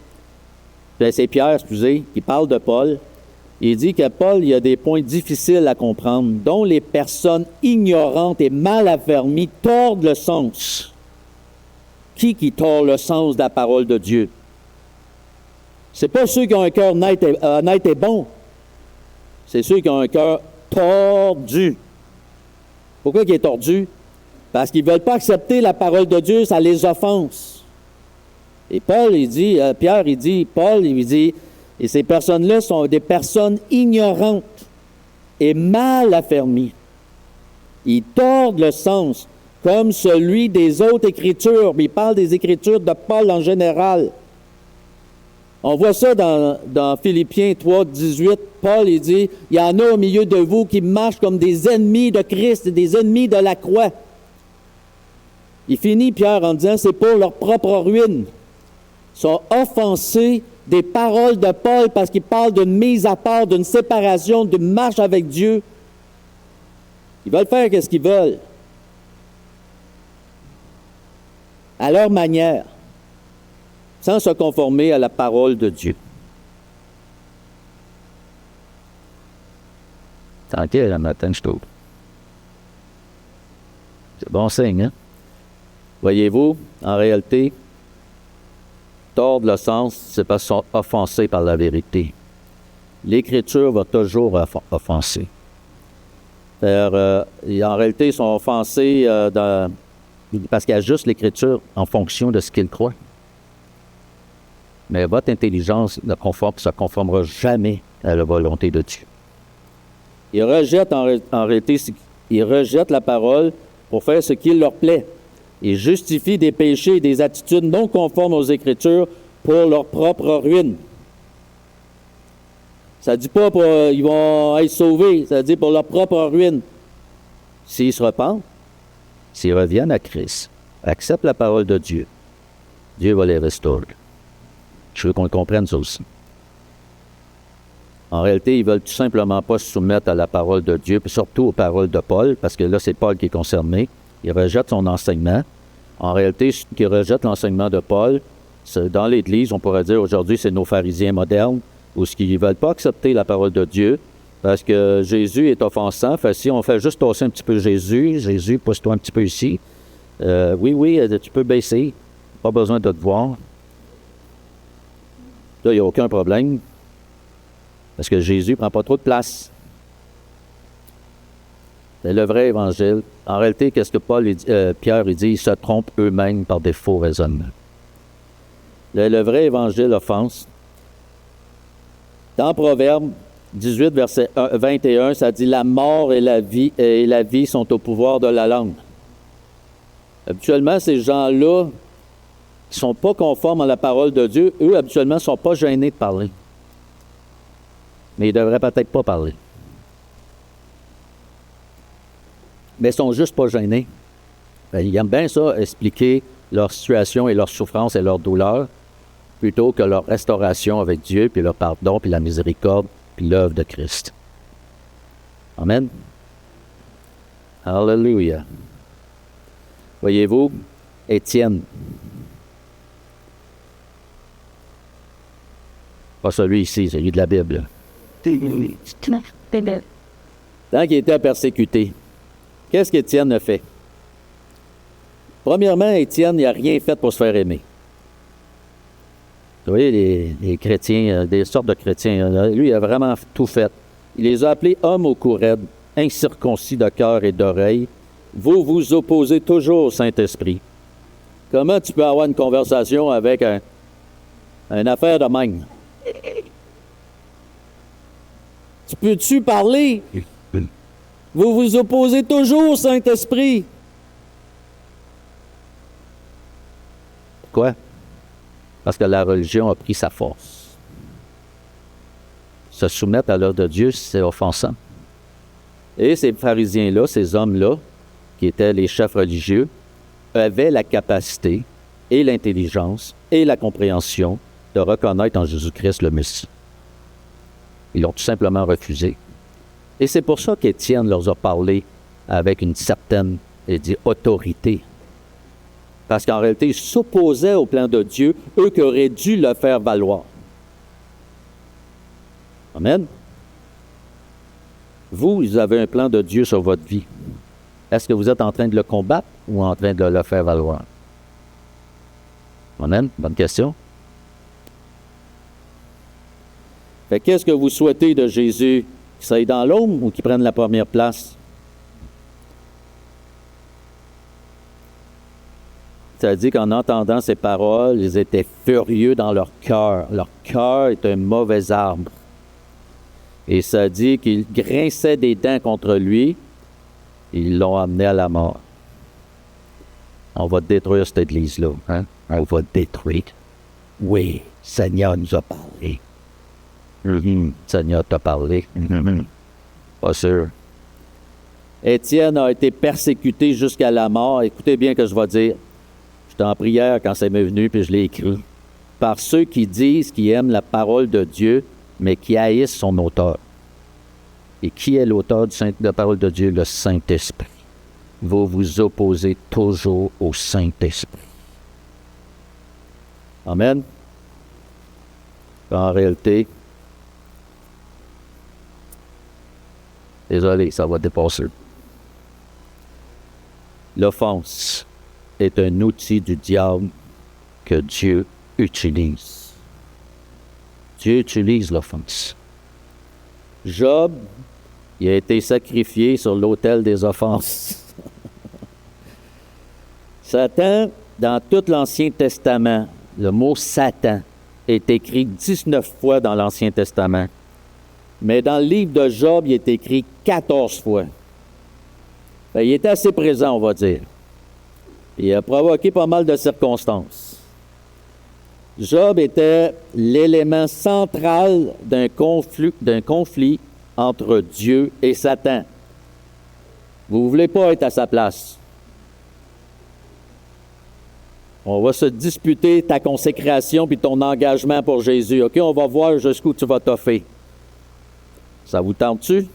S1: c'est Pierre, qui parle de Paul. Il dit que Paul, il y a des points difficiles à comprendre, dont les personnes ignorantes et mal affermies tordent le sens. Qui tord le sens de la parole de Dieu? C'est pas ceux qui ont un cœur honnête et bon. C'est ceux qui ont un cœur tordu. Pourquoi il est tordu? Parce qu'ils ne veulent pas accepter la parole de Dieu, ça les offense. Et Paul, Pierre, il dit, et ces personnes-là sont des personnes ignorantes et mal affermies. Ils tordent le sens, comme celui des autres Écritures. Mais il parle des Écritures de Paul en général. On voit ça dans Philippiens 3, 18. Paul, il dit, il y en a au milieu de vous qui marchent comme des ennemis de Christ et des ennemis de la croix. Il finit, Pierre, en disant, c'est pour leur propre ruine. Ils sont offensés des paroles de Paul parce qu'il parle d'une mise à part, d'une séparation, d'une marche avec Dieu. Ils veulent faire ce qu'ils veulent. À leur manière, sans se conformer à la parole de Dieu. Tranquille, le matin, je trouve. C'est bon signe, hein? Voyez-vous, en réalité, tordre le sens, c'est parce qu'ils sont offensés par la vérité. L'Écriture va toujours offenser. En réalité, ils sont offensés parce qu'ils ajustent l'Écriture en fonction de ce qu'ils croient. Mais votre intelligence ne se conformera jamais à la volonté de Dieu. Ils rejettent en réalité, ils rejettent la parole pour faire ce qu'il leur plaît. Ils justifient des péchés et des attitudes non conformes aux Écritures pour leur propre ruine. Ça ne dit pas qu'ils vont être sauvés, ça dit pour leur propre ruine. S'ils se repentent, s'ils reviennent à Christ, acceptent la parole de Dieu, Dieu va les restaurer. Je veux qu'on comprenne ça aussi. En réalité, ils ne veulent tout simplement pas se soumettre à la parole de Dieu, puis surtout aux paroles de Paul, parce que là, c'est Paul qui est concerné. Ils rejettent son enseignement. En réalité, ceux qui rejettent l'enseignement de Paul, dans l'Église, on pourrait dire aujourd'hui, c'est nos pharisiens modernes, ou ceux qui ne veulent pas accepter la parole de Dieu, parce que Jésus est offensant. Fait si on fait juste tosser un petit peu Jésus, pousse-toi un petit peu ici. Oui, tu peux baisser. Pas besoin de te voir. Là, il n'y a aucun problème. Parce que Jésus ne prend pas trop de place. C'est le vrai évangile. En réalité, qu'est-ce que Pierre dit? Ils se trompent eux-mêmes par des faux raisonnements. Le vrai évangile offense. Dans Proverbe 18, verset 21, ça dit « La mort et la vie sont au pouvoir de la langue. » Habituellement, ces gens-là qui ne sont pas conformes à la parole de Dieu, eux, habituellement, ne sont pas gênés de parler. Mais ils ne devraient peut-être pas parler. Mais ils ne sont juste pas gênés. Ils aiment bien ça, expliquer leur situation et leur souffrance et leur douleur, plutôt que leur restauration avec Dieu, puis leur pardon, puis la miséricorde, puis l'œuvre de Christ. Amen. Alléluia. Voyez-vous, Étienne, pas celui ici, celui de la Bible. Tant qu'il était persécuté, qu'est-ce qu'Étienne a fait? Premièrement, Étienne n'a rien fait pour se faire aimer. Vous voyez, les chrétiens, des sortes de chrétiens, lui, il a vraiment tout fait. Il les a appelés hommes au cou raide, incirconcis de cœur et d'oreille. Vous vous opposez toujours au Saint-Esprit. Comment tu peux avoir une conversation avec une affaire de même? Tu peux-tu parler? Vous vous opposez toujours au Saint-Esprit. Pourquoi? Parce que la religion a pris sa force. Se soumettre à l'ordre de Dieu, c'est offensant. Et ces pharisiens-là, ces hommes-là, qui étaient les chefs religieux, avaient la capacité et l'intelligence et la compréhension de reconnaître en Jésus-Christ le Messie. Ils l'ont tout simplement refusé. Et c'est pour ça qu'Étienne leur a parlé avec une certaine, autorité. Parce qu'en réalité, ils s'opposaient au plan de Dieu, eux qui auraient dû le faire valoir. Amen. Vous avez un plan de Dieu sur votre vie. Est-ce que vous êtes en train de le combattre ou en train de le faire valoir? Amen. Bonne question. Fait qu'est-ce que vous souhaitez de Jésus? Qu'il soit dans l'ombre ou qu'il prenne la première place? Ça dit qu'en entendant ces paroles, ils étaient furieux dans leur cœur. Leur cœur est un mauvais arbre. Et ça dit qu'ils grinçaient des dents contre lui. Ils l'ont amené à la mort. On va détruire cette église-là. Hein? On va détruire. Oui, Seigneur nous a parlé. Seigneur t'a parlé. Pas sûr. Étienne a été persécuté jusqu'à la mort. Écoutez bien que je vais dire. J'étais en prière quand ça m'est venu, puis je l'ai écrit. Par ceux qui disent qu'ils aiment la parole de Dieu, mais qui haïssent son auteur. Et qui est l'auteur de la parole de Dieu? Le Saint-Esprit. Vous vous opposez toujours au Saint-Esprit. Amen. En réalité, désolé, ça va dépasser. L'offense est un outil du diable que Dieu utilise. Dieu utilise l'offense. Job, il a été sacrifié sur l'autel des offenses. Satan, dans tout l'Ancien Testament, le mot Satan est écrit 19 fois dans l'Ancien Testament. Mais dans le livre de Job, il est écrit 14 fois. Bien, il était assez présent, on va dire. Il a provoqué pas mal de circonstances. Job était l'élément central d'un conflit entre Dieu et Satan. Vous ne voulez pas être à sa place. On va se disputer ta consécration puis ton engagement pour Jésus. OK, on va voir jusqu'où tu vas toffer. Ça vous tente-tu?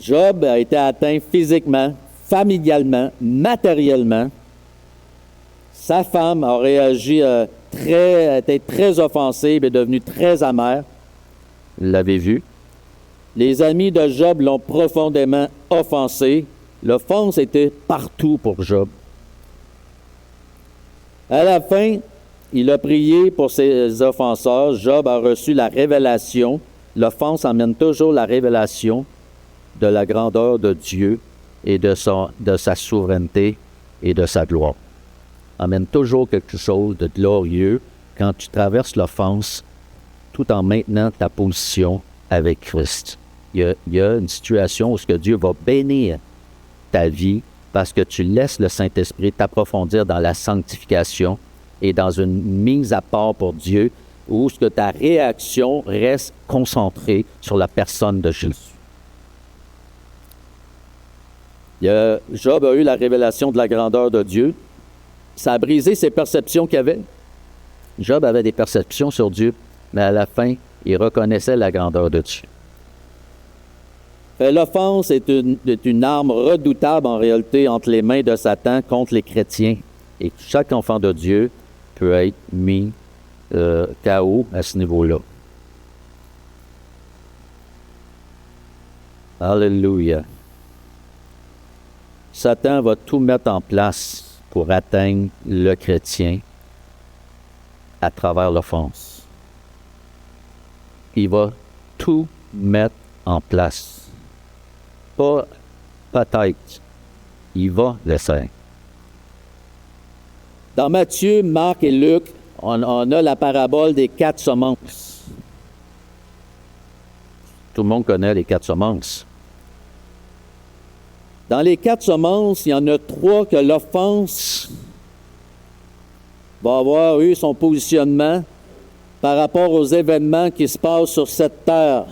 S1: Job a été atteint physiquement, familialement, matériellement. Sa femme a réagi était très offensive et est devenue très amère. Vous l'avez vu. Les amis de Job l'ont profondément offensé. L'offense était partout pour Job. À la fin, il a prié pour ses offenseurs. Job a reçu la révélation. L'offense amène toujours la révélation de la grandeur de Dieu et de sa souveraineté et de sa gloire. Amène toujours quelque chose de glorieux quand tu traverses l'offense tout en maintenant ta position avec Christ. Il y a une situation où ce que Dieu va bénir ta vie parce que tu laisses le Saint-Esprit t'approfondir dans la sanctification et dans une mise à part pour Dieu où ce que ta réaction reste concentrée sur la personne de Jésus. Job a eu la révélation de la grandeur de Dieu. Ça a brisé ses perceptions qu'il avait. Job avait des perceptions sur Dieu, mais à la fin, il reconnaissait la grandeur de Dieu. L'offense est une arme redoutable en réalité entre les mains de Satan contre les chrétiens. Et chaque enfant de Dieu peut être mis KO à ce niveau-là. Alléluia. Satan va tout mettre en place pour atteindre le chrétien à travers l'offense. Il va tout mettre en place. Pas peut-être. Il va le faire. Dans Matthieu, Marc et Luc, on a la parabole des 4 semences. Tout le monde connaît les 4 semences. Dans les 4 semences, il y en a 3 que l'offense va avoir eu son positionnement par rapport aux événements qui se passent sur cette terre.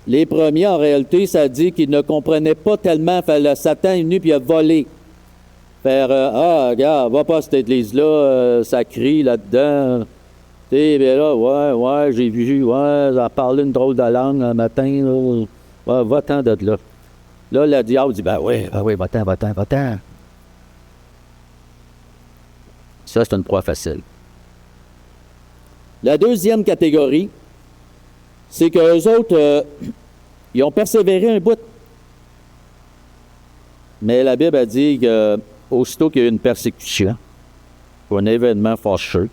S1: Les premiers, en réalité, ça dit qu'ils ne comprenaient pas tellement. Le Satan est venu et il a volé. Regarde, va pas à cette église-là, ça crie là-dedans. Tu sais, bien là, ouais, j'ai vu, ça a parlé une drôle de langue un matin, là. Ouais, va-t'en de là. Là, le diable dit, oui, va-t'en. Ça, c'est une proie facile. La deuxième catégorie, c'est qu'eux autres, ils ont persévéré un bout. Mais la Bible a dit qu'aussitôt qu'il y a eu une persécution, ou un événement fâcheux,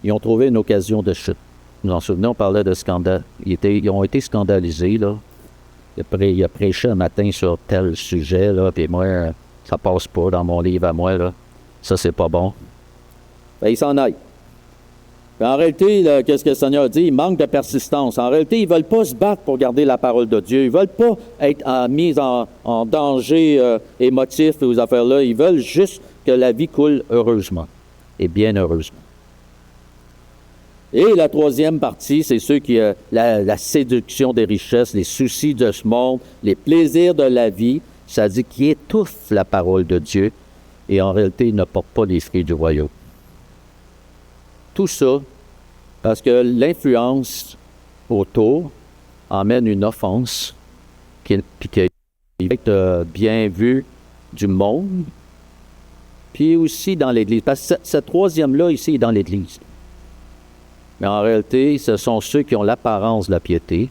S1: ils ont trouvé une occasion de chute. Nous en souvenons, on parlait de scandale. Ils ont été scandalisés, là. Il a prêché un matin sur tel sujet, là, puis moi, ça passe pas dans mon livre à moi, là. Ça, c'est pas bon. Ils s'en aillent. Puis en réalité, là, qu'est-ce que le Seigneur dit? Il manque de persistance. En réalité, ils ne veulent pas se battre pour garder la parole de Dieu. Ils ne veulent pas être mis en danger émotif aux affaires-là. Ils veulent juste que la vie coule heureusement et bien heureusement. Et la troisième partie, c'est ceux qui la séduction des richesses, les soucis de ce monde, les plaisirs de la vie, ça dit qu'ils étouffent la parole de Dieu et en réalité, ils ne portent pas les fruits du royaume. Tout ça parce que l'influence autour emmène une offense qui va être bien vue du monde, puis aussi dans l'Église. Parce que ce troisième-là, ici, est dans l'Église. Mais en réalité, ce sont ceux qui ont l'apparence de la piété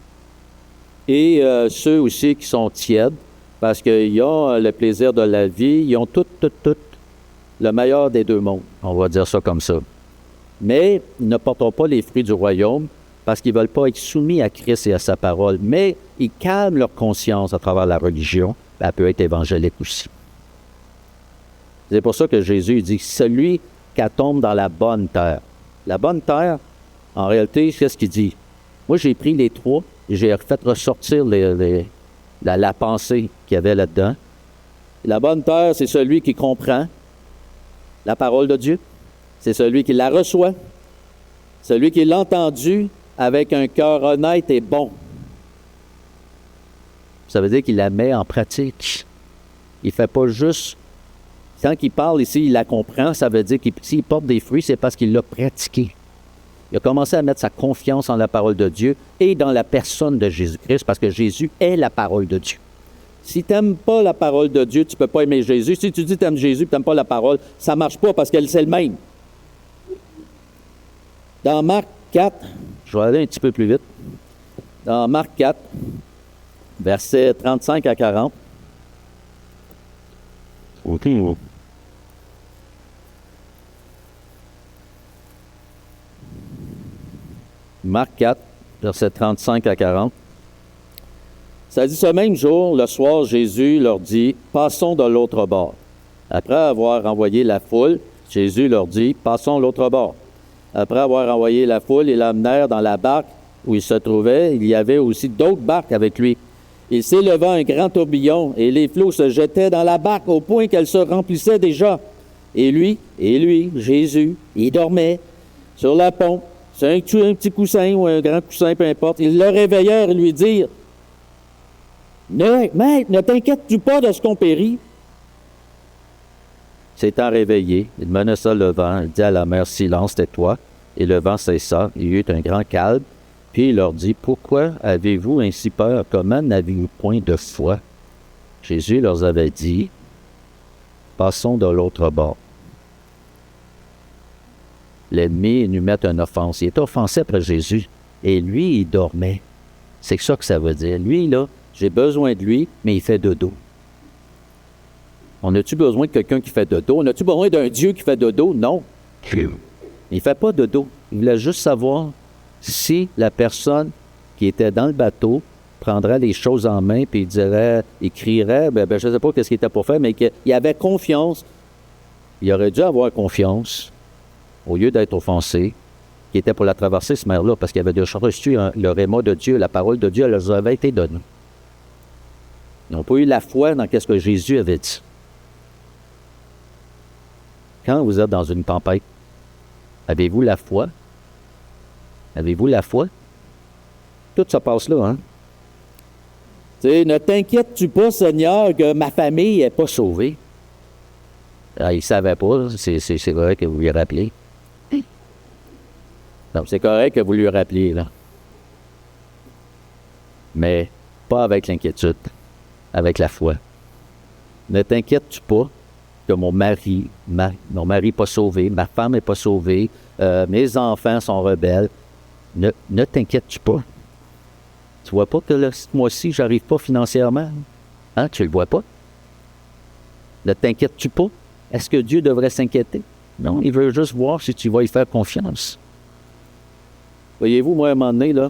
S1: et ceux aussi qui sont tièdes, parce qu'ils ont le plaisir de la vie, ils ont tout le meilleur des deux mondes, on va dire ça comme ça. Mais ils ne porteront pas les fruits du royaume parce qu'ils ne veulent pas être soumis à Christ et à sa parole, mais ils calment leur conscience à travers la religion, elle peut être évangélique aussi. C'est pour ça que Jésus dit, celui qui tombe dans la bonne terre. La bonne terre, en réalité, qu'est-ce qu'il dit? Moi, j'ai pris les trois et j'ai fait ressortir la pensée qu'il y avait là-dedans. La bonne terre, c'est celui qui comprend la parole de Dieu. C'est celui qui la reçoit. Celui qui l'a entendue avec un cœur honnête et bon. Ça veut dire qu'il la met en pratique. Il ne fait pas juste... Quand il parle ici, il la comprend, ça veut dire que s'il porte des fruits, c'est parce qu'il l'a pratiqué. Il a commencé à mettre sa confiance en la parole de Dieu et dans la personne de Jésus-Christ, parce que Jésus est la parole de Dieu. Si tu n'aimes pas la parole de Dieu, tu ne peux pas aimer Jésus. Si tu dis que tu aimes Jésus et tu n'aimes pas la parole, ça ne marche pas parce qu'elle c'est le même. Dans Marc 4, je vais aller un petit peu plus vite. Dans Marc 4, versets 35 à 40. Marc 4, versets 35 à 40. Ça dit, ce même jour, le soir, Jésus leur dit, « Passons de l'autre bord. » Après avoir envoyé la foule, Jésus leur dit, « Passons de l'autre bord. » Après avoir envoyé la foule, ils l'amenèrent dans la barque où il se trouvait. Il y avait aussi d'autres barques avec lui. Il s'éleva un grand tourbillon et les flots se jetaient dans la barque au point qu'elle se remplissait déjà. Et lui, Jésus, il dormait sur la pompe, sur un petit coussin ou un grand coussin, peu importe. Ils le réveillèrent et lui dirent, « Maître, ne t'inquiètes-tu pas de ce qu'on périt? » S'étant réveillé, il menaça le vent, il dit à la mer, « Silence, tais-toi. » Et le vent cessa, il y eut un grand calme. Puis il leur dit, « Pourquoi avez-vous ainsi peur? Comment n'avez-vous point de foi? » Jésus leur avait dit, « Passons de l'autre bord. » L'ennemi nous met une offense. Il est offensé après Jésus. Et lui, il dormait. C'est ça que ça veut dire. Lui, là, j'ai besoin de lui, mais il fait dodo. On a-tu besoin de quelqu'un qui fait dodo? On a-tu besoin d'un Dieu qui fait dodo? Non. Il ne fait pas dodo. Il voulait juste savoir si la personne qui était dans le bateau prendrait les choses en main puis il crierait, je ne sais pas ce qu'il était pour faire, mais qu'il avait confiance. Il aurait dû avoir confiance au lieu d'être offensé, qui était pour la traverser, ce mer-là, parce qu'il avait déjà reçu le réma de Dieu, la parole de Dieu, elle leur avait été donnée. Ils n'ont pas eu la foi dans ce que Jésus avait dit. Quand vous êtes dans une tempête, avez-vous la foi? Avez-vous la foi? Tout se passe là, hein? Tu sais, ne t'inquiètes-tu pas, Seigneur, que ma famille n'est pas sauvée? Ah, il ne savait pas, c'est correct que vous lui rappeliez. Non, c'est correct que vous lui rappeliez, là. Mais pas avec l'inquiétude, avec la foi. Ne t'inquiètes-tu pas que mon mari n'est pas sauvé, ma femme n'est pas sauvée, mes enfants sont rebelles. Ne t'inquiètes-tu pas. Tu vois pas que ce mois-ci, j'arrive pas financièrement? Hein, tu le vois pas? Ne t'inquiètes-tu pas? Est-ce que Dieu devrait s'inquiéter? Non, il veut juste voir si tu vas y faire confiance. Voyez-vous, moi, à un moment donné, là,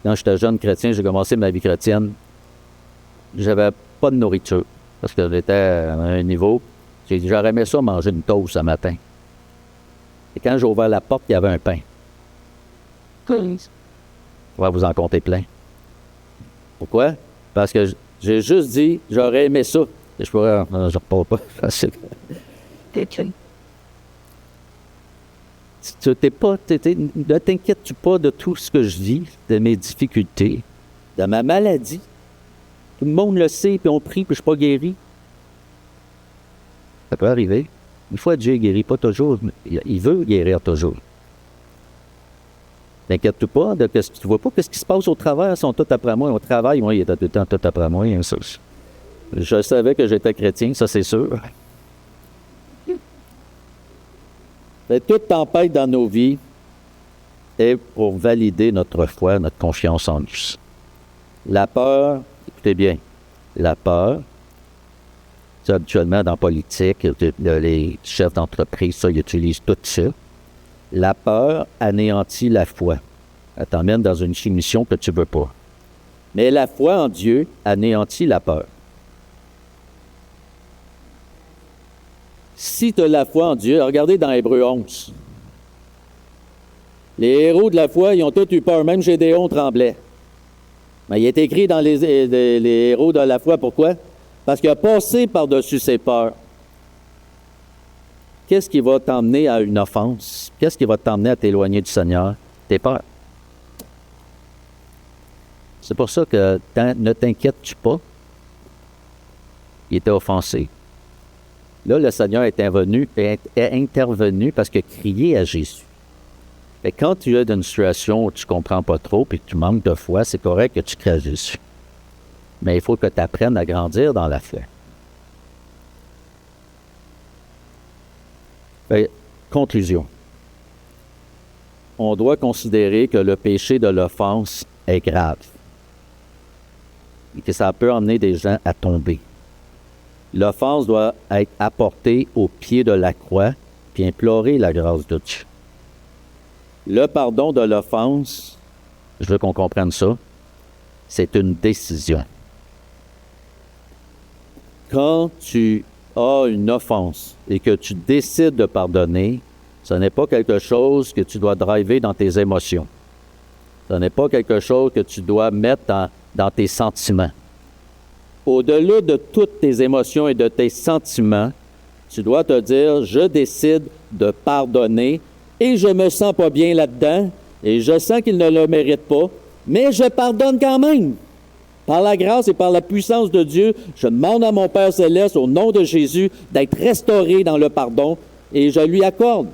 S1: quand j'étais jeune chrétien, j'ai commencé ma vie chrétienne, j'avais pas de nourriture, parce que j'étais à un niveau, j'ai dit, j'aurais aimé ça manger une toast ce matin. Et quand j'ai ouvert la porte, il y avait un pain. On va vous en compter plein. Pourquoi? Parce que j'ai juste dit, j'aurais aimé ça. Et je repars pas. Facile. Ne t'inquiètes-tu pas de tout ce que je vis, de mes difficultés, de ma maladie. Tout le monde le sait, puis on prie, puis je ne suis pas guéri. Ça peut arriver. Une fois, Dieu ne guérit pas toujours, mais il veut guérir toujours. T'inquiète-toi pas de ce que tu vois pas. Qu'est-ce qui se passe au travers? Ils sont tous après moi. Au travail, moi, il était tout le temps tout après moi. Hein, ça. Je savais que j'étais chrétien, ça c'est sûr. Mais toute tempête dans nos vies est pour valider notre foi, notre confiance en nous. La peur, écoutez bien, la peur, ça, habituellement dans la politique, les chefs d'entreprise, ça, ils utilisent tout ça. La peur anéantit la foi. Elle t'emmène dans une soumission que tu ne veux pas. Mais la foi en Dieu anéantit la peur. Si tu as la foi en Dieu, regardez dans Hébreux 11. Les héros de la foi, ils ont tous eu peur, même Gédéon tremblait. Mais il est écrit dans les héros de la foi, pourquoi? Parce qu'il a passé par-dessus ses peurs. Qu'est-ce qui va t'emmener à une offense? Qu'est-ce qui va t'emmener à t'éloigner du Seigneur? Tes peurs. C'est pour ça que ne t'inquiètes-tu pas. Il était offensé. Là, le Seigneur est intervenu parce qu'il a crié à Jésus. Et quand tu es dans une situation où tu ne comprends pas trop et que tu manques de foi, c'est correct que tu cries à Jésus. Mais il faut que tu apprennes à grandir dans la foi. Conclusion. On doit considérer que le péché de l'offense est grave et que ça peut emmener des gens à tomber. L'offense doit être apportée au pied de la croix puis implorer la grâce de Dieu. Le pardon de l'offense, je veux qu'on comprenne ça, c'est une décision. Quand tu as une offense et que tu décides de pardonner, ce n'est pas quelque chose que tu dois driver dans tes émotions. Ce n'est pas quelque chose que tu dois mettre dans tes sentiments. Au-delà de toutes tes émotions et de tes sentiments, tu dois te dire, je décide de pardonner et je me sens pas bien là-dedans et je sens qu'il ne le mérite pas, mais je pardonne quand même. Par la grâce et par la puissance de Dieu, je demande à mon Père Céleste, au nom de Jésus, d'être restauré dans le pardon et je lui accorde.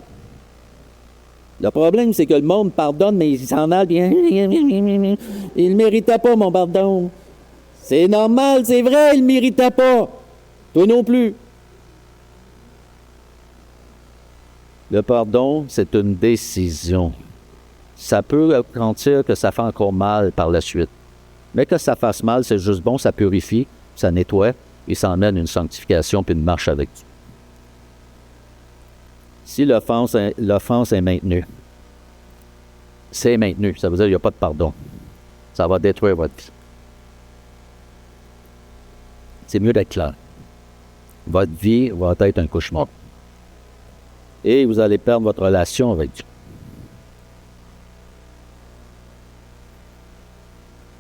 S1: Le problème, c'est que le monde pardonne, mais il s'en a bien. Il ne méritait pas mon pardon. C'est normal, c'est vrai, il ne méritait pas. Toi non plus. Le pardon, c'est une décision. Ça peut sentir que ça fait encore mal par la suite. Mais que ça fasse mal, c'est juste bon, ça purifie, ça nettoie et ça emmène une sanctification puis une marche avec Dieu. Si l'offense est maintenue, c'est maintenu, ça veut dire qu'il n'y a pas de pardon. Ça va détruire votre vie. C'est mieux d'être clair. Votre vie va être un cauchemar. Et vous allez perdre votre relation avec Dieu.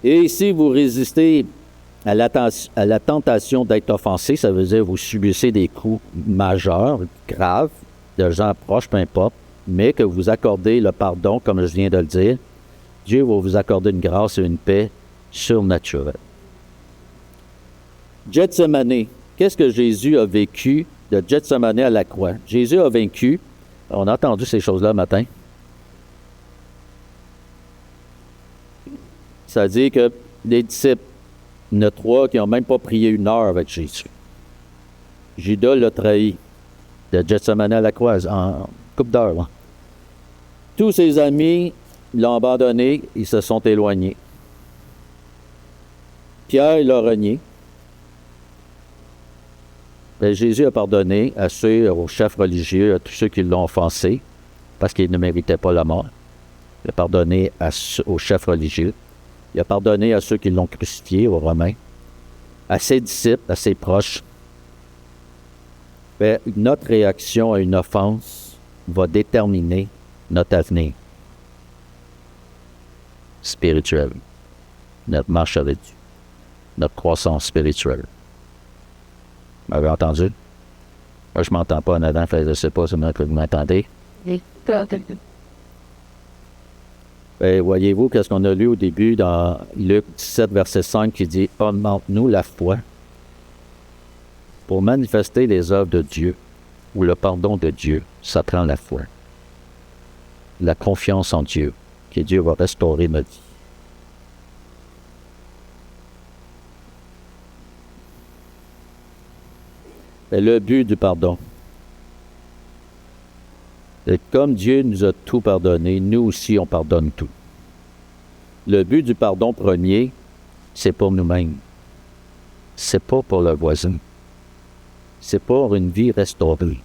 S1: Et si vous résistez à la tentation d'être offensé, ça veut dire que vous subissez des coups majeurs, graves, de gens proches, peu importe, mais que vous accordez le pardon, comme je viens de le dire, Dieu va vous accorder une grâce et une paix surnaturelle. Gethsémane, qu'est-ce que Jésus a vécu de Gethsémane à la croix? Jésus a vaincu, on a entendu ces choses-là le matin. Ça veut dire que les disciples, il y en a 3 qui n'ont même pas prié 1 heure avec Jésus. Judas l'a trahi de Gethsémane à la croix en couple d'heures. Là. Tous ses amis l'ont abandonné, ils se sont éloignés. Pierre l'a renié. Bien, Jésus a pardonné aux chefs religieux, à tous ceux qui l'ont offensé, parce qu'ils ne méritaient pas la mort. Il a pardonné aux chefs religieux. Il a pardonné à ceux qui l'ont crucifié, aux Romains, à ses disciples, à ses proches. Bien, notre réaction à une offense va déterminer notre avenir spirituel, notre marche avec Dieu, notre croissance spirituelle. Vous m'avez entendu? Moi, je ne m'entends pas en avant, je ne sais pas si vous m'entendez. Ben, voyez-vous qu'est-ce qu'on a lu au début dans Luc 17, verset 5 qui dit « Augmente-nous la foi pour manifester les œuvres de Dieu ou le pardon de Dieu. » Ça prend la foi. La confiance en Dieu, que Dieu va restaurer notre vie. Et le but du pardon. Et comme Dieu nous a tout pardonné, nous aussi on pardonne tout. Le but du pardon premier, c'est pour nous-mêmes. C'est pas pour le voisin. C'est pour une vie restaurée.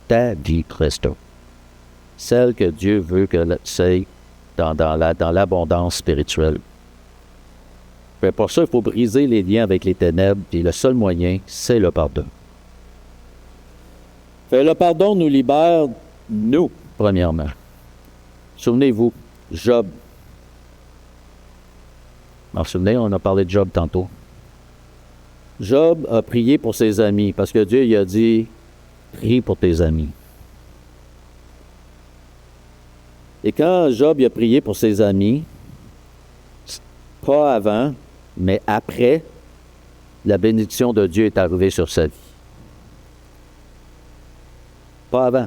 S1: Ta vie restaurée. Celle que Dieu veut que tu aies dans l'abondance spirituelle. Mais pour ça, il faut briser les liens avec les ténèbres, et le seul moyen, c'est le pardon. Le pardon nous libère, nous, premièrement. Souvenez-vous, Job. Vous vous souvenez, on a parlé de Job tantôt. Job a prié pour ses amis, parce que Dieu lui a dit, prie pour tes amis. Et quand Job a prié pour ses amis, pas avant, mais après, la bénédiction de Dieu est arrivée sur sa vie. Pas avant.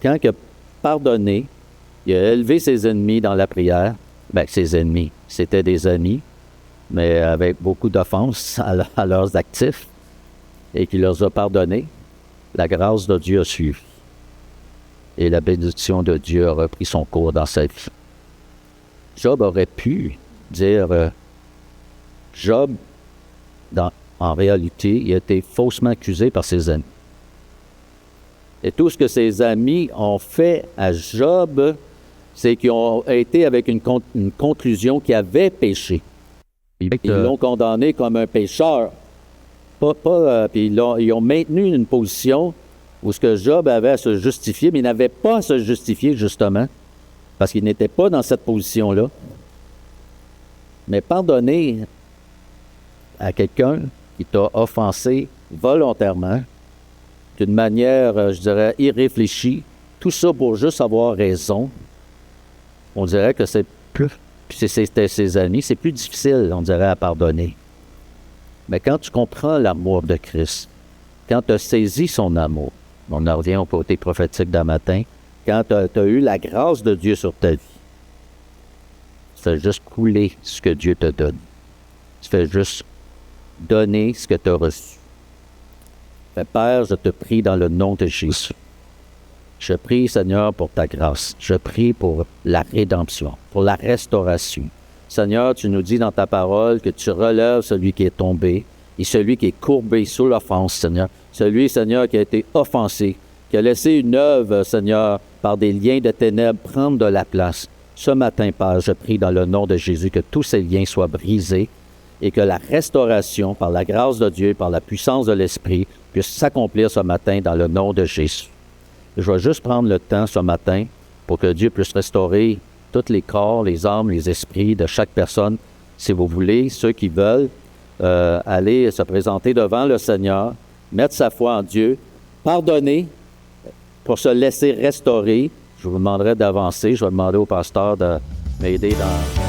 S1: Quand il a pardonné, il a élevé ses ennemis dans la prière. Bien, ses ennemis, c'était des amis, mais avec beaucoup d'offenses à leurs actifs, et qu'il leur a pardonné, la grâce de Dieu a suivi. Et la bénédiction de Dieu a repris son cours dans sa vie. Job aurait pu dire, Job, en réalité, il a été faussement accusé par ses amis. Et tout ce que ses amis ont fait à Job, c'est qu'ils ont été avec une conclusion qu'il avait péché. Ils l'ont condamné comme un pécheur. Puis ils ont maintenu une position où ce que Job avait à se justifier, mais il n'avait pas à se justifier, justement, parce qu'il n'était pas dans cette position-là. Mais pardonner à quelqu'un qui t'a offensé volontairement, d'une manière, je dirais, irréfléchie, tout ça pour juste avoir raison, on dirait que c'est plus, puis c'était ses amis, c'est plus difficile, on dirait, à pardonner. Mais quand tu comprends l'amour de Christ, quand tu as saisi son amour, on en revient au côté prophétique d'un matin, quand tu as eu la grâce de Dieu sur ta vie, tu fais juste couler ce que Dieu te donne. Tu fais juste donner ce que tu as reçu. Père, je te prie dans le nom de Jésus. Je prie, Seigneur, pour ta grâce. Je prie pour la rédemption, pour la restauration. Seigneur, tu nous dis dans ta parole que tu relèves celui qui est tombé et celui qui est courbé sous l'offense, Seigneur. Celui, Seigneur, qui a été offensé, qui a laissé une œuvre, Seigneur, par des liens de ténèbres prendre de la place. Ce matin, Père, je prie dans le nom de Jésus que tous ces liens soient brisés et que la restauration, par la grâce de Dieu, par la puissance de l'Esprit, puisse s'accomplir ce matin dans le nom de Jésus. Je vais juste prendre le temps ce matin pour que Dieu puisse restaurer tous les corps, les âmes, les esprits de chaque personne. Si vous voulez, ceux qui veulent aller se présenter devant le Seigneur, mettre sa foi en Dieu, pardonner pour se laisser restaurer. Je vous demanderai d'avancer. Je vais demander au pasteur de m'aider dans...